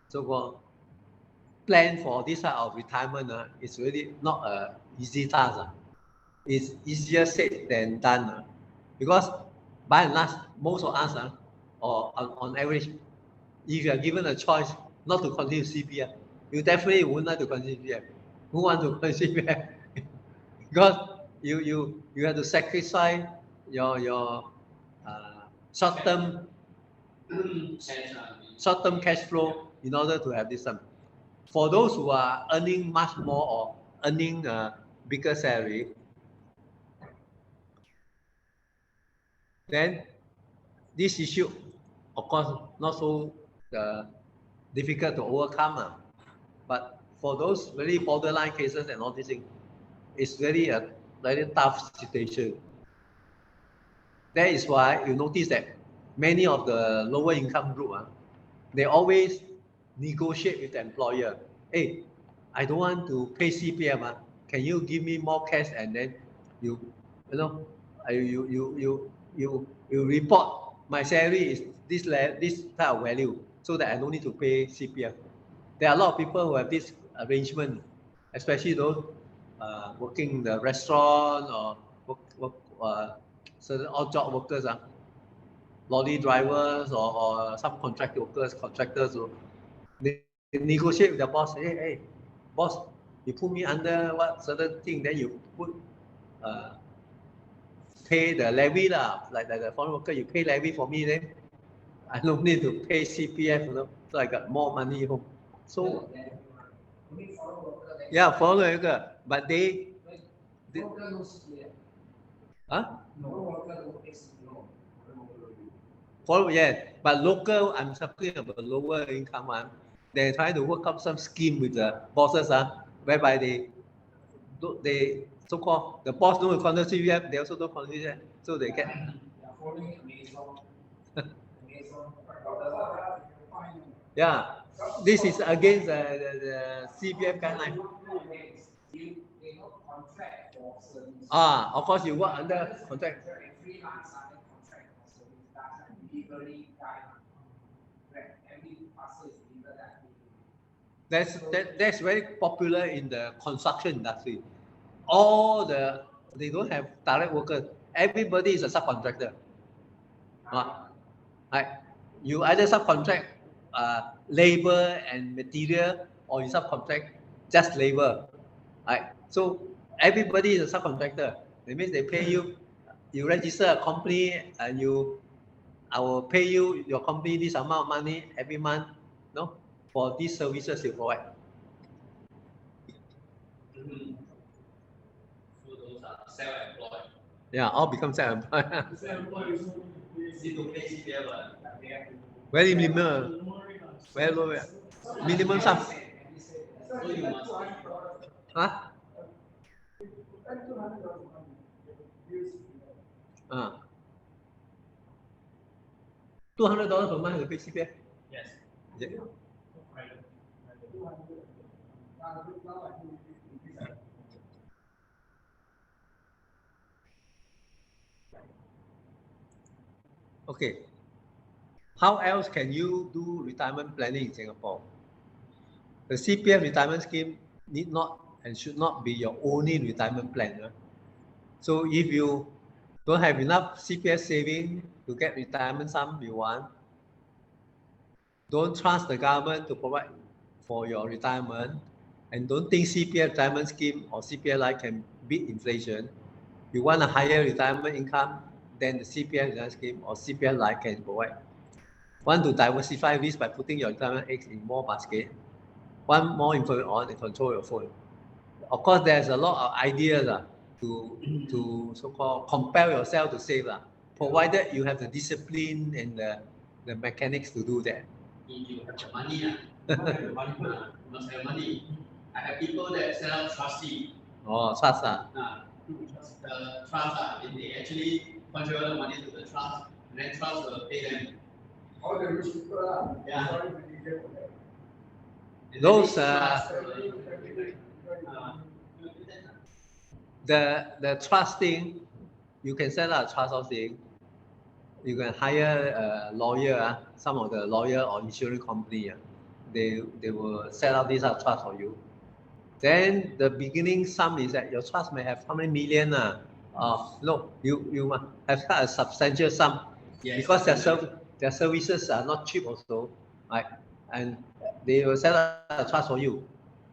so-called plan for this type of retirement is really not an easy task. It's easier said than done, because by and large, most of us, or on average, if you are given a choice not to continue CPF, you definitely wouldn't like to continue CPF. Who want to continue CPF? Because you have to sacrifice your short-term cash flow in order to have this sum. For those who are earning much more or earning a bigger salary, then this issue, of course, not so difficult to overcome. But for those very borderline cases and all these things, it's really a very tough situation. That is why you notice that many of the lower income group, they always negotiate with the employer. Hey, I don't want to pay CPF. Can you give me more cash, and then you report my salary is this type of value, so that I don't need to pay CPF. There are a lot of people who have this arrangement, especially those working in the restaurant or certain odd job workers, lorry drivers or some contract workers, contractors. So they negotiate with the boss. Hey, boss, you put me under what certain thing, then you put pay the levy like the foreign worker, you pay levy for me, then I don't need to pay CPF, so I got more money home. So yeah, foreign worker, but they but local, I'm talking about lower income one. They try to work up some scheme with the bosses, whereby they so-called the boss don't contribute CPF, they also don't contribute, so they get. Yeah, this is against the CPF guideline. Of course, you work under contract. That's very popular in the construction industry. They don't have direct workers. Everybody is a subcontractor. Right? You either subcontract labor and material, or you subcontract just labor. Right? So everybody is a subcontractor. That means they pay you. You register a company, and I will pay you, your company, this amount of money every month, for these services you provide. So those are self-employed. Yeah, all become self-employed. Self-employed need to pay CPF. Very minimal. Very low. Minimum sum. So you must. $200 per month to pay CPF? Yes. Is it? Okay. How else can you do retirement planning in Singapore? The CPF retirement scheme need not and should not be your only retirement plan. So if you don't have enough CPF saving to get retirement sum you want, don't trust the government to provide for your retirement, and don't think CPF retirement scheme or CPF Life can beat inflation. You want a higher retirement income than the CPF retirement scheme or CPF Life can provide. Want to diversify risk by putting your retirement eggs in more baskets. Want more information on and control your phone. Of course, there's a lot of ideas to so-called compel yourself to save, provided you have the discipline and the mechanics to do that. You have the money, you must have money. I have people that set up trustee. Oh, trust. The trust, they actually contribute the money to the trust, and then trust will pay them. All the rich people, yeah. Those the trusting, you can set up a trust of thing. You can hire a lawyer, some of the lawyer or insurance company, they will set up this trust for you. Then the beginning sum is that your trust may have how many million? No, you must have a substantial sum, yes, because their services are not cheap also, right? And they will set up a trust for you.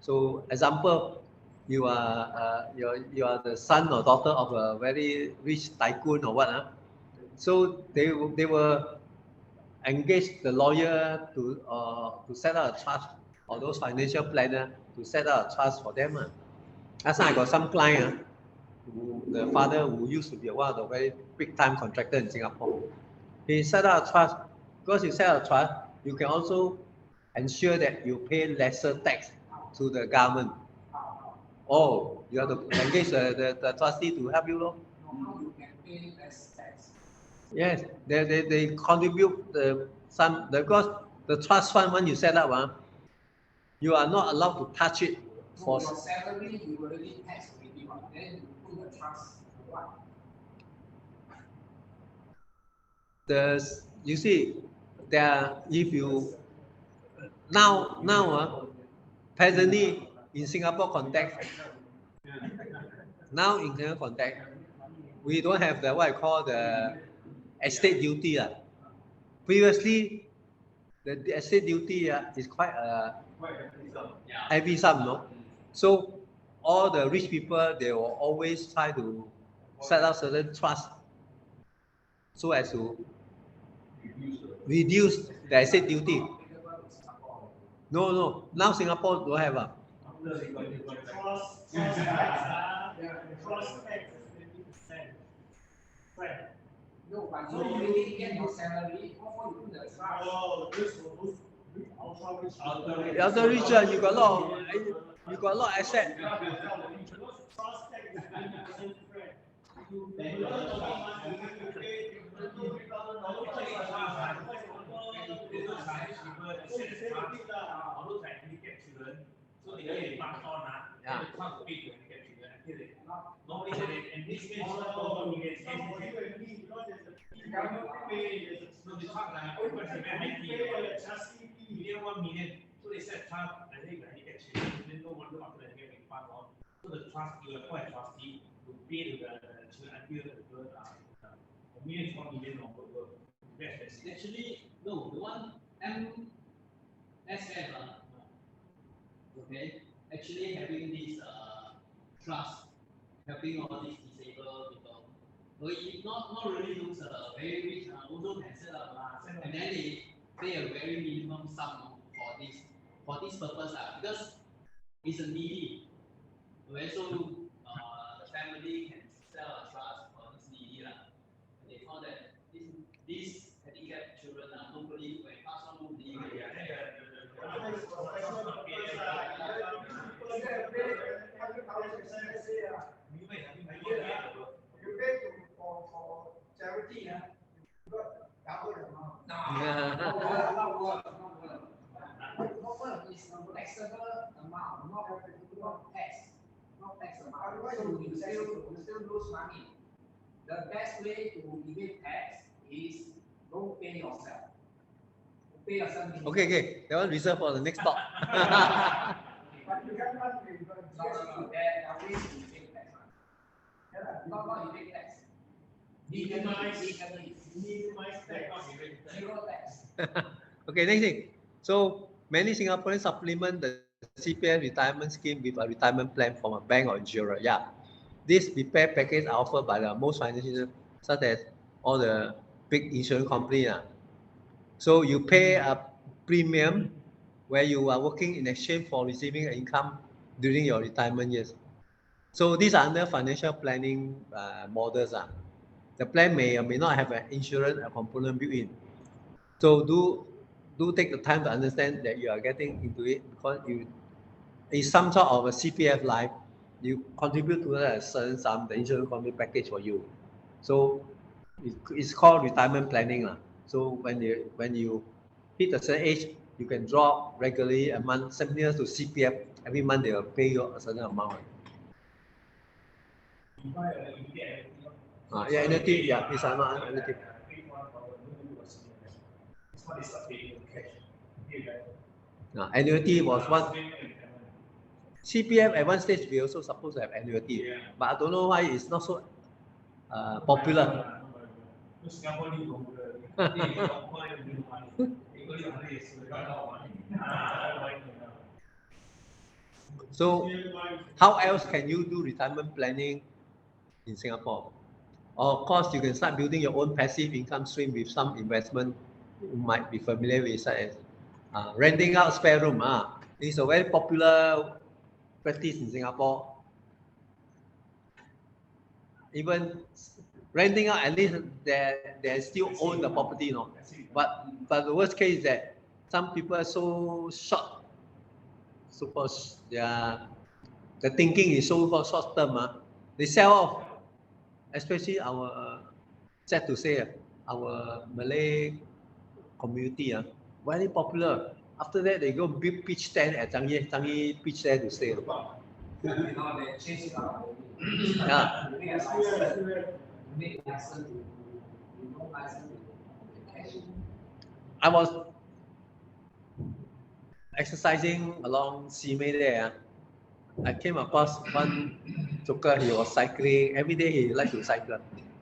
So example, you are the son or daughter of a very rich tycoon or what, so they will engage the lawyer to set up a trust, or those financial planner to set up a trust for them. Last time I got some client, the father who used to be one of the very big time contractor in Singapore. He set up a trust. Because you set up a trust, you can also ensure that you pay lesser tax to the government. Oh, you have to engage the trustee to help you, how you can pay less tax? Yes, they contribute some, because the trust fund when you set up, you are not allowed to touch it. For your salary, you already tax already, then you put the trust for what? You see, if you now presently in Singapore context, we don't have the what I call the estate duty. Previously, the estate duty is quite a heavy sum, no? So all the rich people, they will always try to set up certain trust so as to reduce the estate duty. No. Now Singapore don't have. No, but you already get your salary. How you put the trust? Elder rich, you got a lot of asset. So they said trust, I think I get children, then no one look after them get fund on. So the trust, you appoint a trustee to pay to the children until the girl $1 million, $1 million on the actually, no, the one MSF, okay, actually having this trust, helping all these disabled people. So if not really those very rich, also can set up, and then they pay a very minimum sum for this purpose, because it's a needy. Okay, so the family can sell a trust for this needy. They found that this handicapped children hopefully when pass on to the otherwise you still lose money. The best way to evade tax is don't pay yourself. Pay yourself. Okay. That one reserved for the next talk. But you cannot pay. No. There are ways to evade tax. Not evade tax. Minimize tax, zero tax. Okay, next thing. So many Singaporeans supplement the CPF retirement scheme with a retirement plan from a bank or insurer. Yeah. This prepaid package are offered by the most financial, such as all the big insurance companies. So you pay a premium where you are working in exchange for receiving an income during your retirement years. So these are under financial planning models. The plan may or may not have an insurance component built in. So do take the time to understand that you are getting into it, because it's some sort of a CPF Life. You contribute to a certain sum, the insurance company package for you. So it's called retirement planning. So when you hit a certain age, you can draw regularly a month, similar to CPF. Every month they will pay you a certain amount. Yeah, annuity. Yeah, it's not annuity. Annuity was one. CPF at one stage we also supposed to have annuity, but I don't know why it's not so popular. So how else can you do retirement planning in Singapore? Of course, you can start building your own passive income stream with some investment you might be familiar with, such as renting out spare room. It's a very popular practice in Singapore. Even renting out, at least they still own the property, you know. But the worst case is that some people are so short, the thinking is so short term. They sell off, especially our sad to say, our Malay community, very popular. After that, they go build pitch tent at Changi pitch there to stay. Yeah. I was exercising along Simei there. I came across one joker. He was cycling every day. He liked to cycle,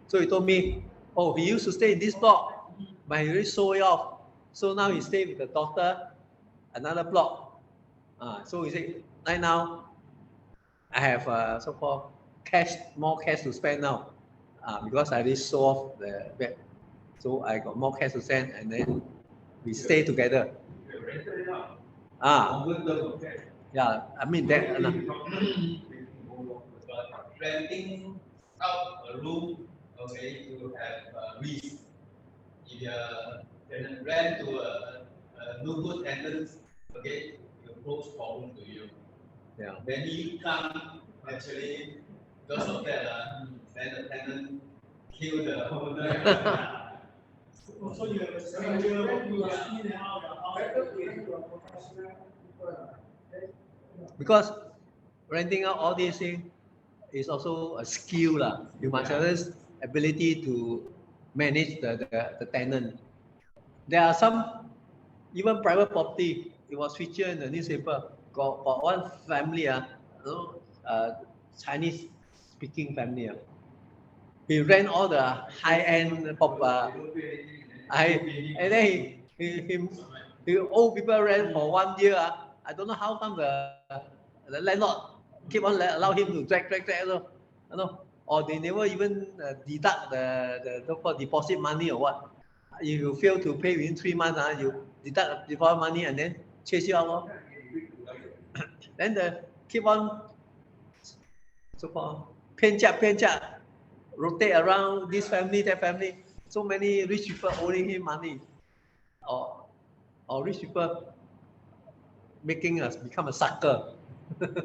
so he told me, "Oh, he used to stay in this block, but he already sold it off. So now he stay with the daughter, another block. So he said, right now, I have so-called more cash to spend now, because I already sold off the bed. So I got more cash to spend, and then we stay together. Yeah, I mean that. Renting out a room, okay, to have risk. If you rent to a no good tenant, okay, it pose problem to you. Yeah. When you come, actually, because of that, then the tenant kill the owner. Also, you have a stranger who is in and out of your house. Because renting out all these things is also a skill. You must have this ability to manage the tenant. There are some, even private property, it was featured in the newspaper. Got one family, Chinese speaking family. He rent all the high-end and then he old people rent for 1 year. I don't know how come the landlord keep on allow him to drag, or they never even deduct the so-called deposit money or what. If you fail to pay within 3 months, you deduct the deposit money and then chase you out. Then keep on so-called 骗价 rotate around this family, that family. So many rich people owing him money, or rich people making us become a sucker. As an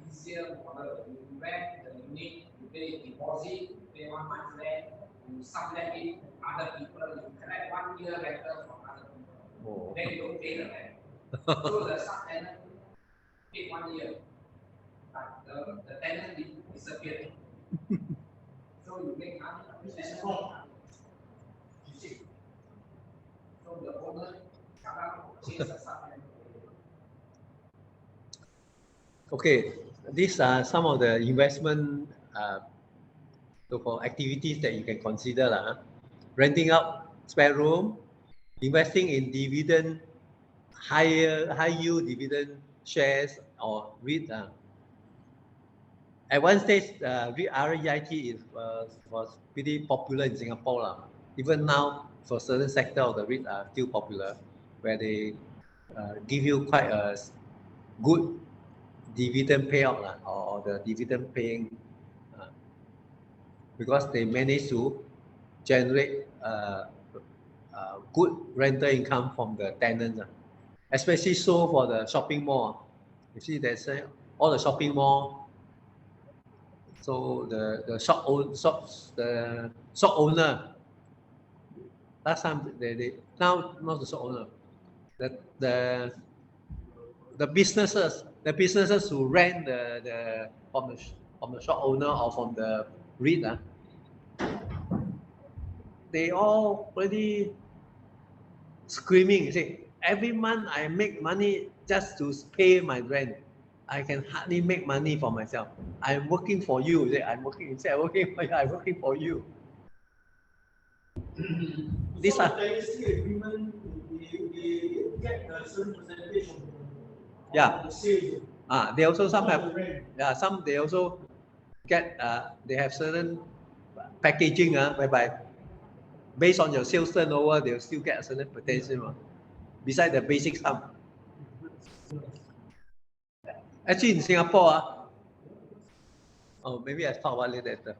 easier model, you rent the unit, you pay deposit, you pay 1 month rent, you sublet it to other people, you collect 1 year rental from other people. Then you don't pay the rent. So the subtenant paid 1 year. but the tenant disappeared. So you make money, which is wrong. You see. So the owner sekarang chase the supplement. Okay, these are some of the investment so-called activities that you can consider lah. Renting out spare room, investing in dividend, high yield dividend shares or REIT. At one stage, REIT was pretty popular in Singapore lah. Even now, for certain sector of the REIT are still popular, where they give you quite a good dividend payout lah, or the dividend paying, because they manage to generate good rental income from the tenants, especially so for the shopping mall. You see, there's all the shopping mall. So the shop owner, last time they now not the shop owner, the businesses who rent the from the shop owner or from the REIT, they all pretty screaming. You see, every month I make money just to pay my rent. I can hardly make money for myself. I'm working for you. I'm working for you. These are agreement. They get a certain percentage of the sales. They also some have some they also get they have certain packaging whereby based on your sales turnover they'll still get a certain percentage beside the basic sum. Actually, in Singapore, maybe I'll talk about it later.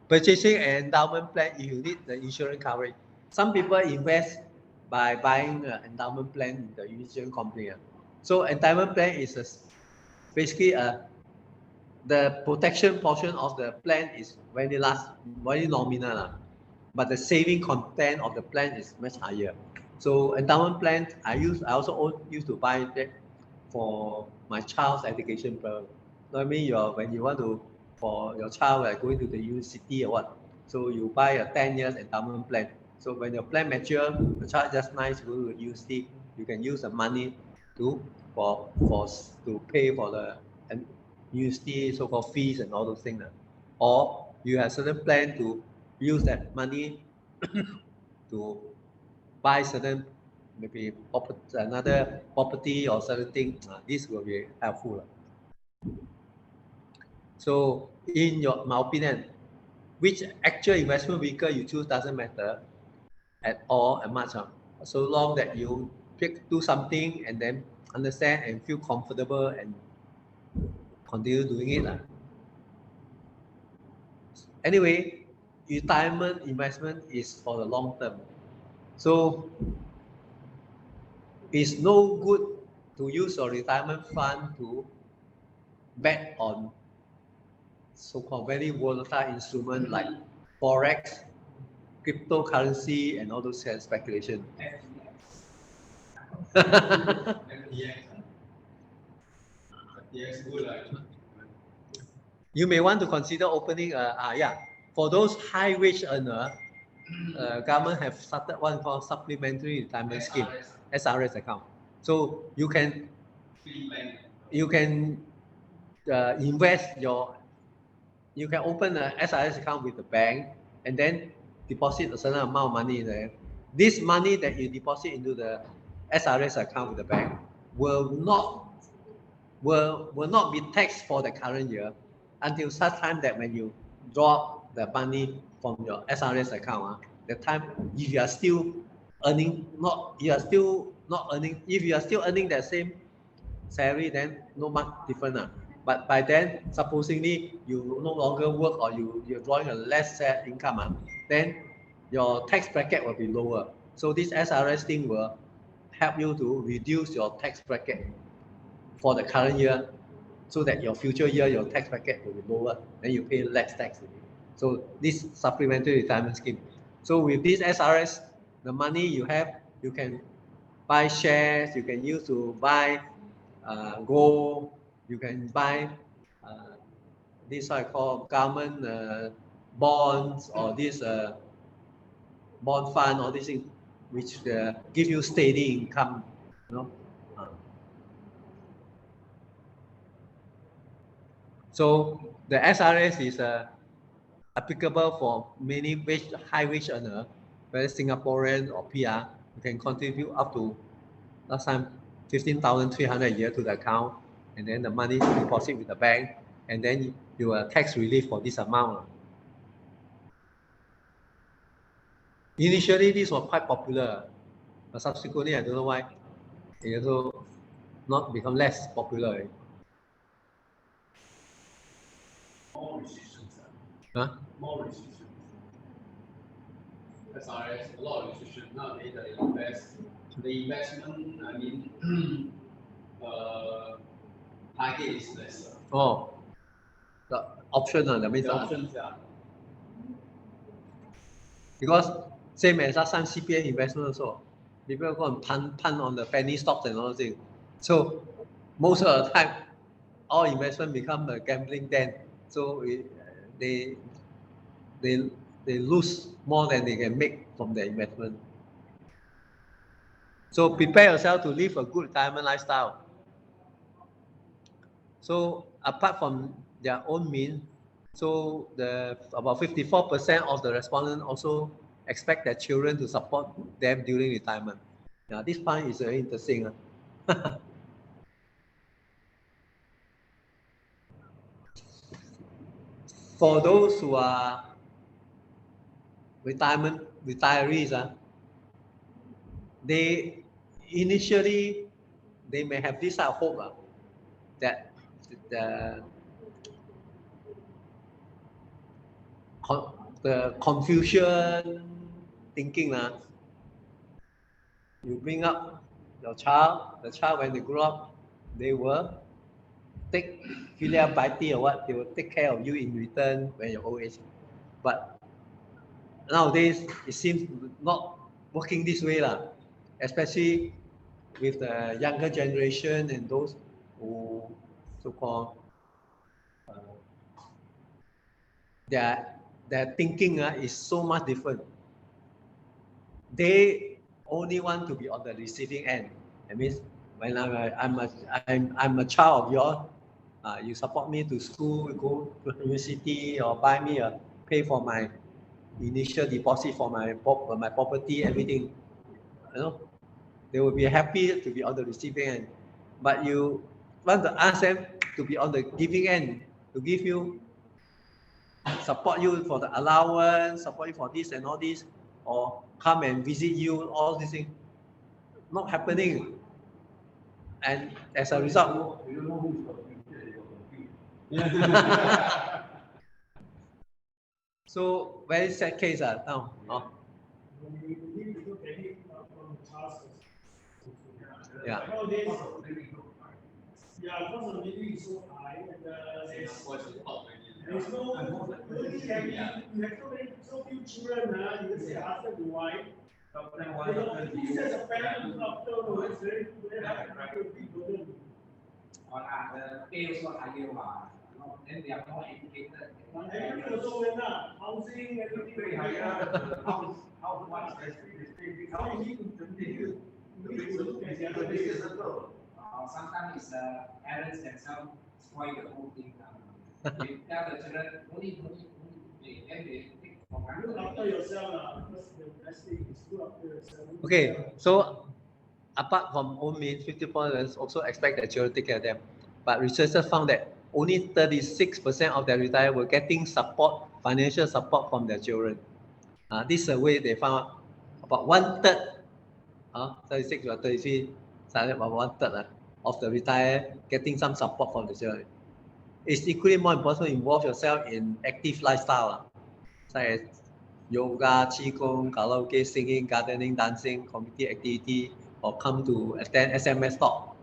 Purchasing an endowment plan, if you need the insurance coverage. Some people invest by buying an endowment plan in the insurance company. So endowment plan is basically the protection portion of the plan is very nominal, but the saving content of the plan is much higher. So endowment plan, I also used to buy that for my child's education plan. So I mean, when you want to, for your child going to the university or what, so you buy a 10 years endowment plan. So when your plan mature, the child just nice go to university, you can use the money to pay for the university so-called fees and all those things. Or you have certain plan to use that money to buy certain maybe another property or certain thing. This will be helpful. So in my opinion, which actual investment vehicle you choose doesn't matter at all and much. So long that you do something and then understand and feel comfortable and continue doing it. Anyway, retirement investment is for the long term. So it's no good to use your retirement fund to bet on so-called very volatile instruments like forex, cryptocurrency, and all those speculation. You may want to consider opening for those high wage earner, government have started one called supplementary retirement scheme, SRS account. So you can invest you can open an SRS account with the bank and then deposit a certain amount of money in there. This money that you deposit into the SRS account with the bank will not be taxed for the current year until such time that when you draw the money from your SRS account, the time if you are still earning if you are still earning the same salary, then no much different. But by then, supposedly you no longer work or you're drawing a less income, then your tax bracket will be lower. So this SRS thing will help you to reduce your tax bracket for the current year, so that your future year your tax bracket will be lower, then you pay less tax. So this supplementary retirement scheme. So with this SRS, the money you have, you can buy shares, you can use to buy gold, you can buy this I call government bonds or this bond fund or this thing, which give you steady income, you know. So the SRS is applicable for many high wage earner, whether Singaporean or PR. You can contribute up to last time 15,300 a year to the account, and then the money deposit with the bank, and then you are tax relief for this amount. Initially, this was quite popular, but subsequently, I don't know why it also not become less popular. More restrictions. Huh? More restrictions. SRS, a lot of restrictions. Nowadays, the investment, I mean, target is lesser. Oh, the option, that means The options, yeah. Because same as last time CPF investment also, people go and punt on the penny stocks and all those things. So most of the time, all investment become a gambling den. So they lose more than they can make from their investment. So prepare yourself to live a good retirement lifestyle. So apart from their own means, so about 54% of the respondents also expect their children to support them during retirement. Now this point is very interesting. For those who are retirees, they initially they may have this hope that the confusion thinking you bring up your child, the child when they grow up, they will take filial piety or what, they will take care of you in return when you're old age. But nowadays it seems not working this way, especially with the younger generation and those who so-called their thinking is so much different. They only want to be on the receiving end. That means when I'm a child of yours, you support me to school, go to university, or buy me pay for my initial deposit for my property, everything. You know, they will be happy to be on the receiving end. But you want to ask them to be on the giving end, to give you support you for the allowance, support you for this and all this, or come and visit you, all these things, not happening. And as a result, you don't know who's confused. So very sad case now. Yeah. Nowadays, yeah, because the living is so high, and there's no, you have so few children, you just ask them to wife. This as a parent, after it's very big burden. Or the pay also higher, then they are more educated. Everything also went up, housing, everything Very higher. How much they speak, how you need to look at the other business circle. Sometimes it's parents themselves spoil the whole thing. They tell the children only, then they take for granted. look after yourself, because the best thing is look after yourself. Okay, so apart from own means, 50% also expect their children to take care of them. But researchers found that only 36% of their retirees were getting support, financial support from their children. This survey they found about 1/3, 36 or 33, about 1/3 of the retired getting some support from the children. It's equally more important to involve yourself in active lifestyle, such as yoga, qigong, karaoke, singing, gardening, dancing, community activity, or come to attend SMS talk.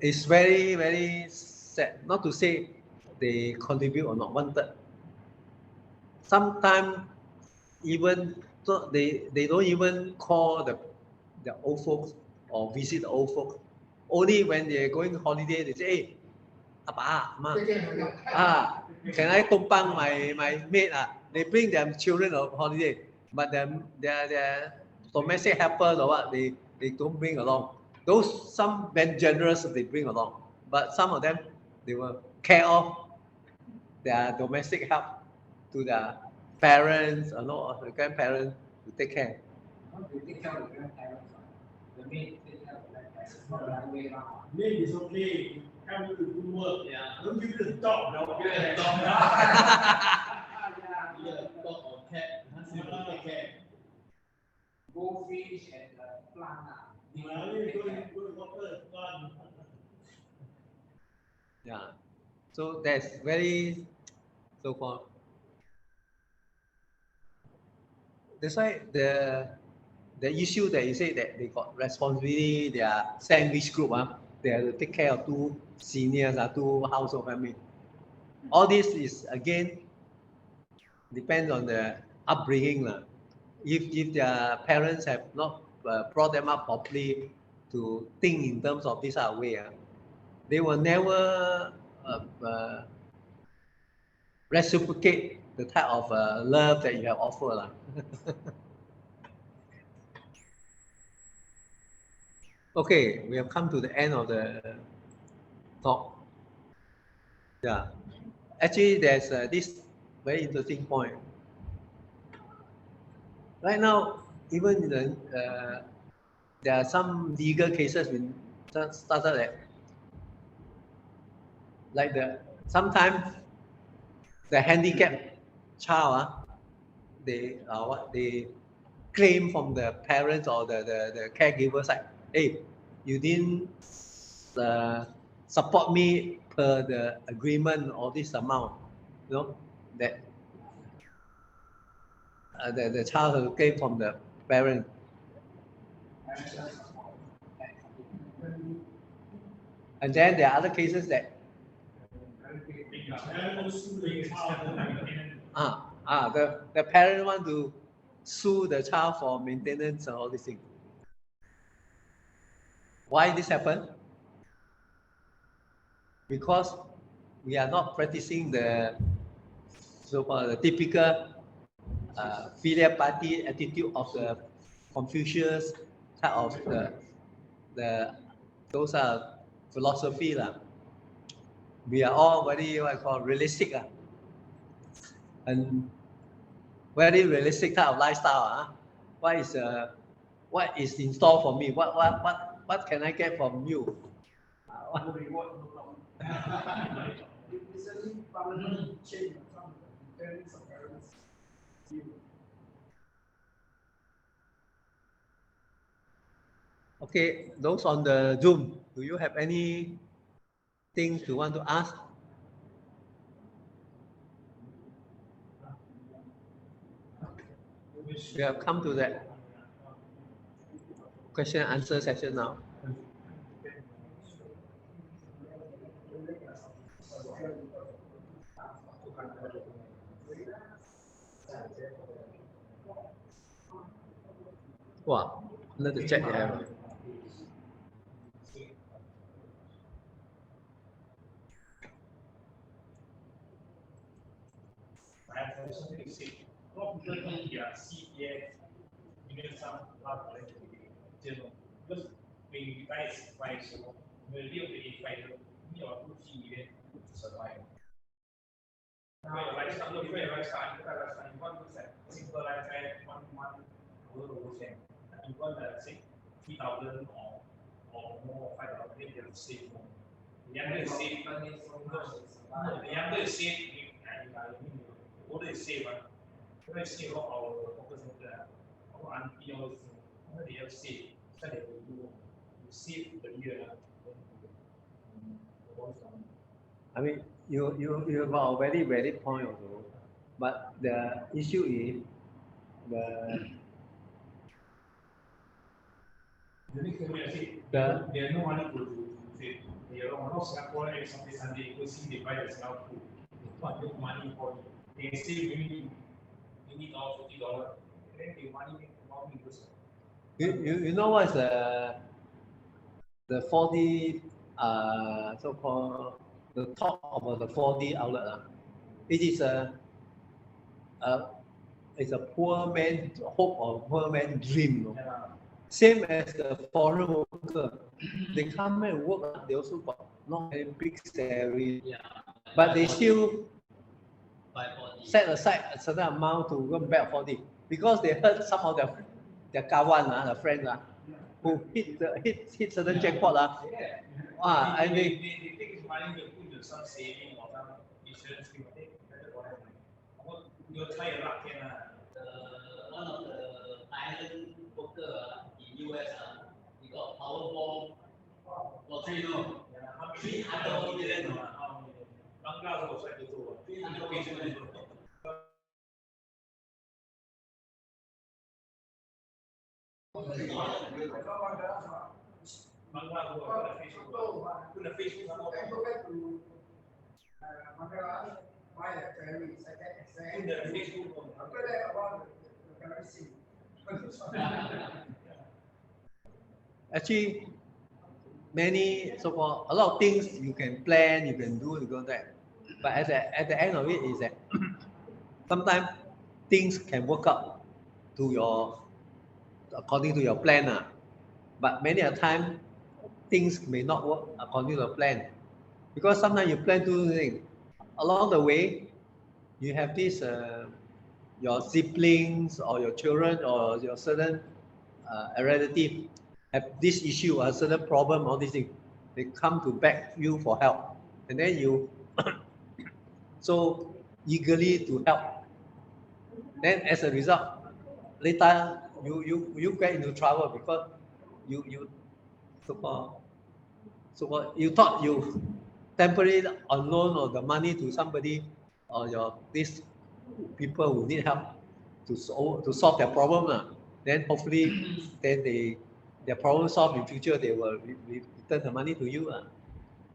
It's very, very sad. Not to say they contribute or not, 1/3. Sometimes even they don't even call the old folks or visit the old folks. Only when they're going holiday, they say, hey, Apa, Ma, can I tumpang my maid? They bring their children on holiday, but their domestic helpers or what, they don't bring along. Those, some very generous, they bring along, but some of them, they will care of their domestic help to their parents or the grandparents to take care. How do you take care of the grandparents? The maid take care of the grandparents, not the other way around. Maid is okay, help you to do work. Yeah. Don't give you the dog, no. Give it a dog. Yeah, Either a dog or cat, still will take care. goldfish and plant. You go to water, plant. Yeah, so that's very so-called. That's why the issue that you say that they got responsibility, they are sandwich group, they have to take care of two seniors, two household family. All this is again depends on the upbringing. If their parents have not brought them up properly to think in terms of this way, they will never reciprocate the type of love that you have offered. Okay, we have come to the end of the talk. Yeah, actually, there's this very interesting point. Right now, even there are some legal cases been started that, like sometimes the handicapped child, they claim from the parents or the caregiver side, hey, you didn't support me per the agreement or this amount, that the child who came from the parent. And then there are other cases that the parent want to sue the child for maintenance and all these things. Why this happen? Because we are not practicing the so-called the typical filial piety attitude of the Confucius type of those are philosophy . We are all very what I call realistic and very realistic type of lifestyle. What is in store for me? What can I get from you? Recently, Parliament changed some of the parents of parents. Okay, those on the Zoom, do you have any things you want to ask? We have come to that question and answer session now. Wow, let the chat you have. I have something to say. A lot of people think their CPF, some part of it, because when you retire at 65, so when you live to 85, you need about 2 million to survive. Now, your lifestyle, look at your lifestyle, you want to say simple lifestyle, 1 month, you want to say 3,000 or more, 5,000, then you have to save more. The younger you save, the younger you save, older you save, when I see a lot of our focus center, our auntie, all these, they have saved, so they will do, you save the year. I mean, you have a very valid point also, but the issue is the next time I say, they have no money to save. They are not Singaporean every Sunday, go see they buy the Singapore food. They don't have money for it. They save maybe $20, $50, and then they money make money. You know what's the 4D so-called the talk about the 4D outlet? It is a it's a poor man's hope or poor man's dream. No? Same as the foreign worker. They come and work, they also got not very big salary. Yeah. But they still By 40. set aside a certain amount to go back 40 because they heard some of their kawan, the friends, who hit certain jackpot. And they take this money to put in some saving or some insurance scheme. I think better for them. You'll try your luck in One of the island poker in US, he got Powerball lottery, no? 300 million. Bangla also try to do 300 million. Bangla put a Facebook buy a ferry, second the Facebook after that, about the ferry scene. actually many so-called a lot of things you can plan, you can do, you go that. But at the end of it is that sometimes things can work out to your according to your plan. But many a time things may not work according to the plan. Because sometimes you plan to do things. Along the way, you have this your siblings or your children or your certain relative have this issue, a certain problem, all these things. They come to beg you for help, and then you so eagerly to help. Then as a result, later you get into trouble because you so you thought you temporarily on loan or the money to somebody or these people who need help to solve their problem. Then hopefully then their problem solved in future, they will return the money to you.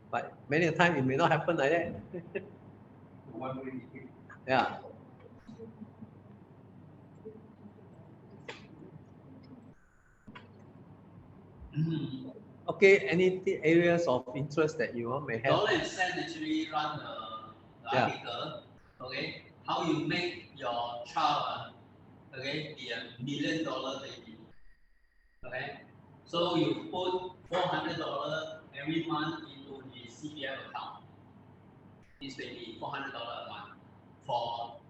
But many a time it may not happen like that. Yeah. Okay, any areas of interest that you may have? Dollar and Cent actually run the article, okay, how you make your child, okay, be $1 million baby, okay. So you put $400 every month into his CPF account. This baby $400 a month for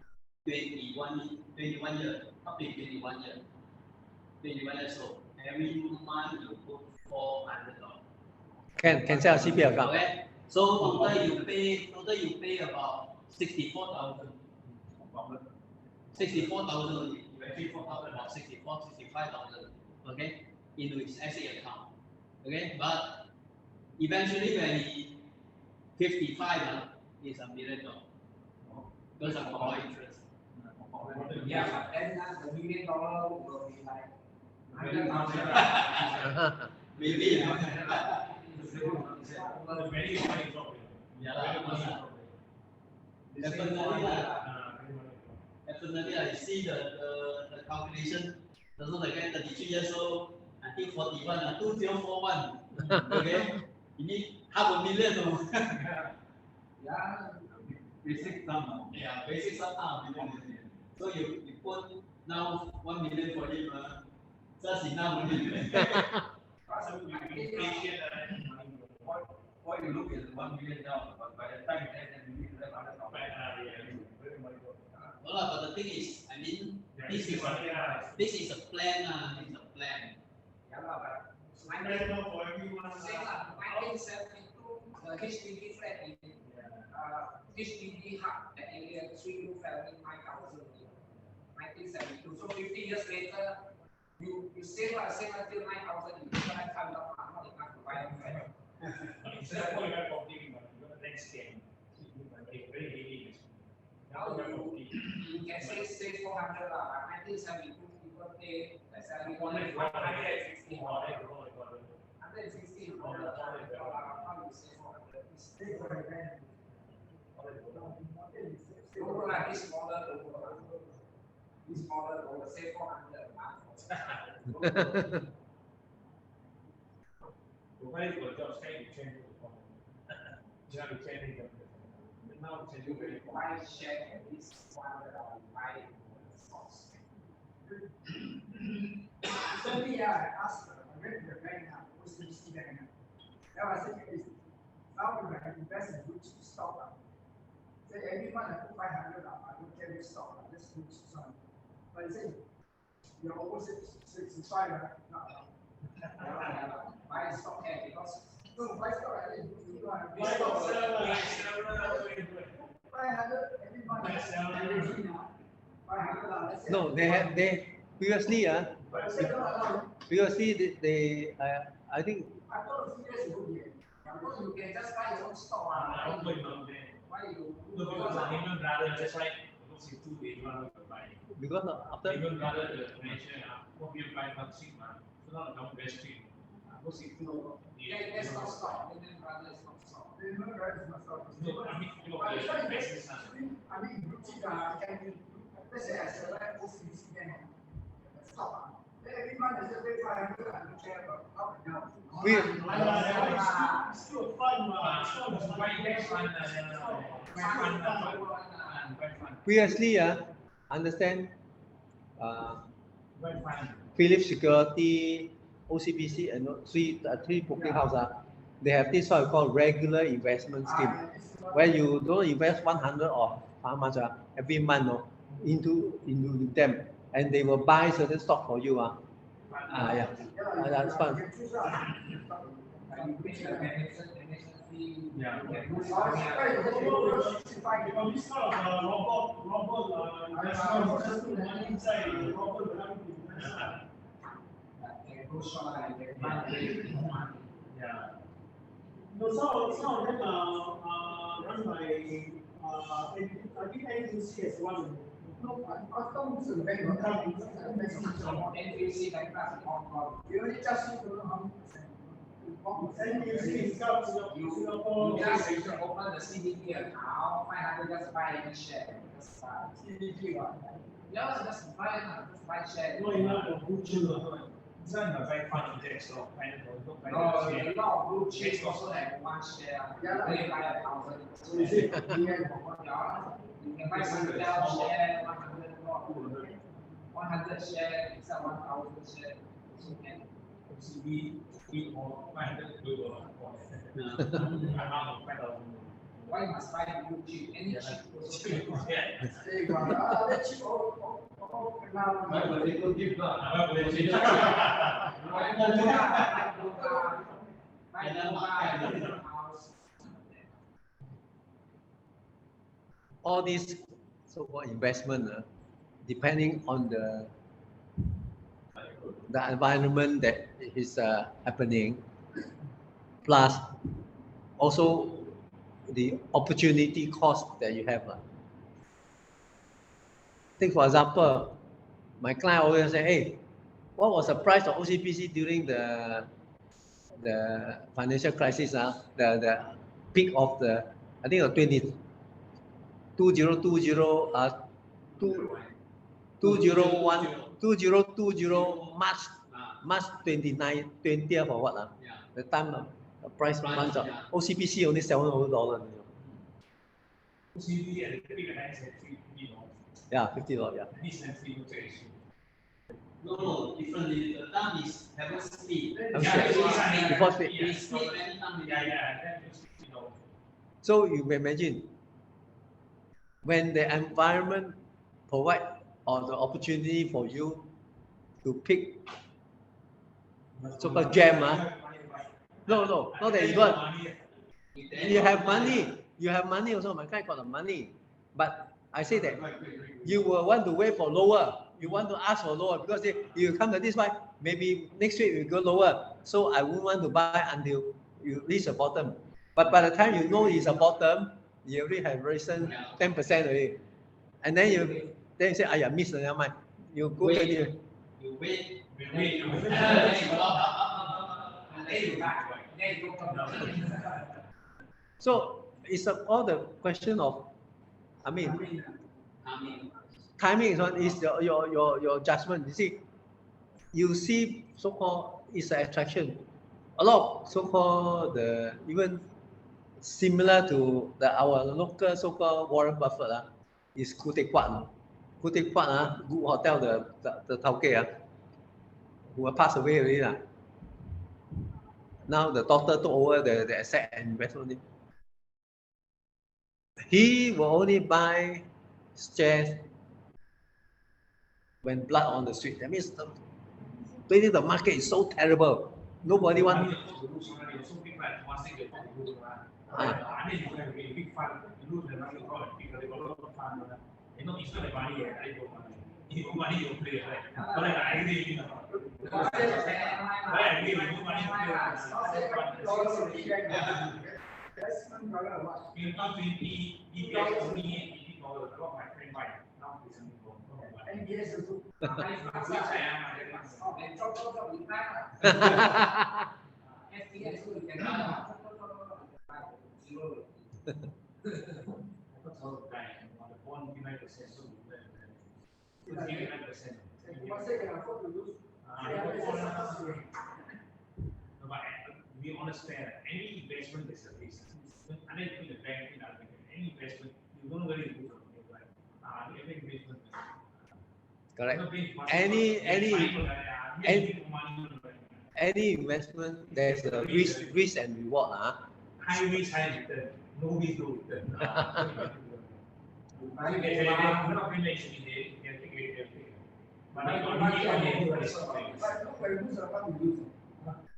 21 years, up to 21 years. 21 years old. Every month you put $400. Can sell a CPF account. Okay. So total you pay about 64,000. 64,000. You actually fork out about 65,000. Okay, into his SA account. Okay, but eventually when he 55, it's $1 million because of compound interest. Yeah, but then the $1 million will be like 100,000. Maybe. The value of money drop. Definitely, I see the calculation. Doesn't like 33 years old, I think 41, 2041. Okay, you need $500,000. Yeah, Basic sum. Yeah, basic sum $1 million. So you put now 1 million for him, just enough. What you look is $1 million, but by the time it ends, you need to have $100,000. But the thing is, I mean, this is a plan. It's a plan. yeah, but 1972, the HDB flat in HDB hub, the area 3-room family 9,000. 1972. So 50 years later, you save until 9,000. You still have time not enough to buy a flat. Singapore, you have property, but you got the next game. Very heavy. Now you can say 400 lah. 1972 people pay the salary 160. 160. How you say 400? This smaller, say 400. Provided for jobs, can you change the form? You have to change it. Now change You it. will buy share at least $100 buy stocks. Recently, I asked, I went to the bank, OCBC bank. Now I said, now you have invest in blue chip stock. Say every month I put $500, I don't care which stock, I just blue chip stock. But he said, you're over 65, right? No. Buy stock here because no, buy stock, I didn't do it. Buy stock, 500 every month. No, they previously they I think I thought CPF is good here. Because you can just buy your own stock. Why you? Because I even rather just like because you two days rather than buy. because after Even rather the financial, what we buy for 6 months, so not come best thing. Because you two, That's not stock. Then rather it's not stock. No, I mean, you know, but it's not business. I mean, blue chip can be. Let's say I select OCBC bank. Stock. Every month I just pay 500. I don't care about up and down. Still fun, previously understand Philip Security, OCBC and three broking house they have this what called regular investment scheme where you don't invest 100 or how much every month into them and they will buy certain stock for you yeah. That's fun. Yeah. This kind of robot inside robot. Yeah. No, some of them run by I think NTC as well. No, I thought this is a bank. NTC bank class in Hong Kong. You only just need to know how much percent. NTC is Singapore. You just open the CDP account, 500 just buy any share. Just CDP one. Yeah, just buy share. No, you're not a good chiller. This one is like fun index, so kind of No, a lot of blue chips also have one share. Yeah, they buy 1,000. So is it? You can buy Singaporean share, 100 share, instead of 1,000 share. So you can. CB, or 500 Why must buy blue chip? Any chip also chip. All these so-called investment depending on the environment that is happening, plus also the opportunity cost that you have. Take for example, my client always say, "Hey, what was the price of OCBC during the financial crisis? The peak of the I think 2020 March 20th or what? The time the price months of OCBC only $700. CB and the big banks at $50. Yeah, $50. Yeah. This and $3. No, differently. The time is haven't split. Before split. Split anytime. Yeah. So you imagine when the environment provide or the opportunity for you to pick so-called gem. No, not that you don't. You have money also. My guy got the money, but I say that you will want to wait for lower. You want to ask for lower because if you come to this way, maybe next week you go lower. So I won't want to buy until you reach the bottom. But by the time you know it's a bottom, you already have risen 10% already, and then you say, "I missed the mind." You go to You wait. So it's all the question of, I mean, timing is one is your judgment. You see, you see so-called it's an attraction. A lot of so-called even similar to our local so-called Warren Buffett is Khoo Teck Puat. Khoo Teck Puat, Good Hotel, the Tao who passed away already. Now the daughter took over the asset and investment. He will only buy shares when blood on the street. That means the market is so terrible. Nobody wants. We understand any investment is a risk. Unless in the bank, any investment, you don't really lose something, right? Every investment. Correct. Any investment, there's a risk and reward. High risk, high return. No risk, no return.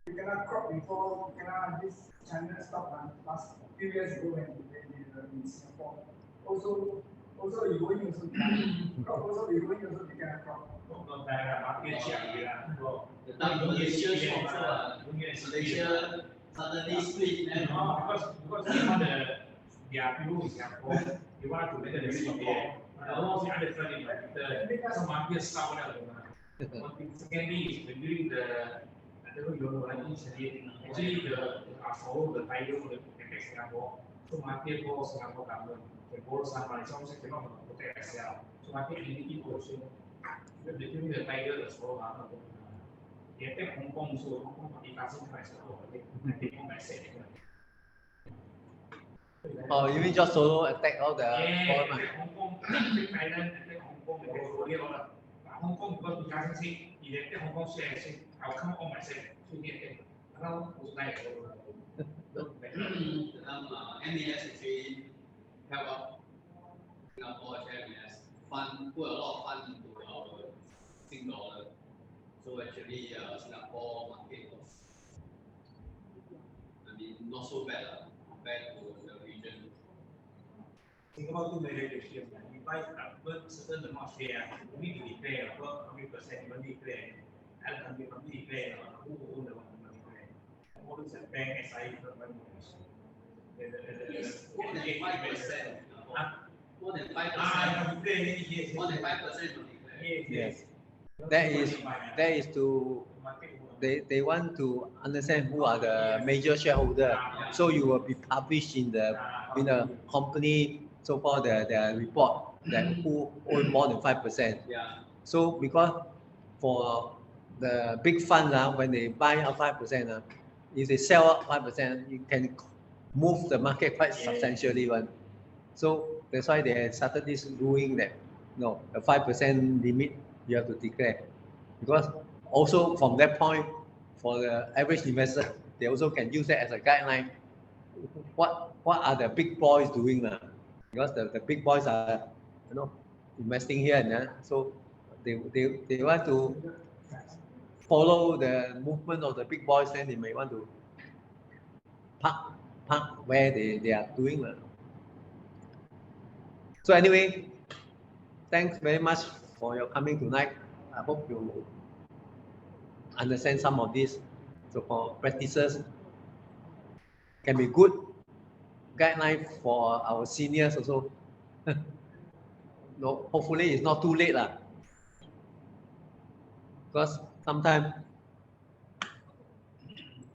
You cannot crop before, you cannot this China stock last few years ago when in Singapore. Also you going also crop also you going also you cannot crop. The time Malaysia suddenly split and because they want their people in Singapore, they want to make the CPF. Almost the other side in some market sound out. Secondly is when doing actually the title of the Singapore, so market for Singapore government, they borrow some money, some say cannot protect itself. So market entity also, between the title as well, they take Hong Kong, so Hong Kong it doesn't price at all. They take Hong Kong. Oh, you mean just solo attack all the Hong Kong, Thailand, Hong Kong, Hong Kong because we doesn't say if they take Hong Kong share, say I'll come on myself. So get around like MAS actually help out Singapore MAS fund put a lot of fund into our Sing dollar. So actually Singapore market was not so bad compared to the region. Singapore too many restrictions. You buy a certain amount of share, you need to declare how many percent you want to declare. And can be declare who own the money. All those bank SI More than 5%. More than 5%. More than 5%. Yes. That is to they want to understand who are the major shareholders. So you will be published in the company so-called the report that who own more than 5%. Yeah. So because for the big fund when they buy out 5%, if they sell out 5%, you can move the market quite substantially. So that's why they started this ruling that no, the 5% limit you have to declare. Because also from that point, for the average investor, they also can use that as a guideline. What are the big boys doing? Because the big boys are investing here and there, so they want to follow the movement of the big boys, then they may want to park where they are doing. So anyway, thanks very much for your coming tonight. I hope you understand some of these so-called practices can be good guideline for our seniors also. No, hopefully it's not too late because sometimes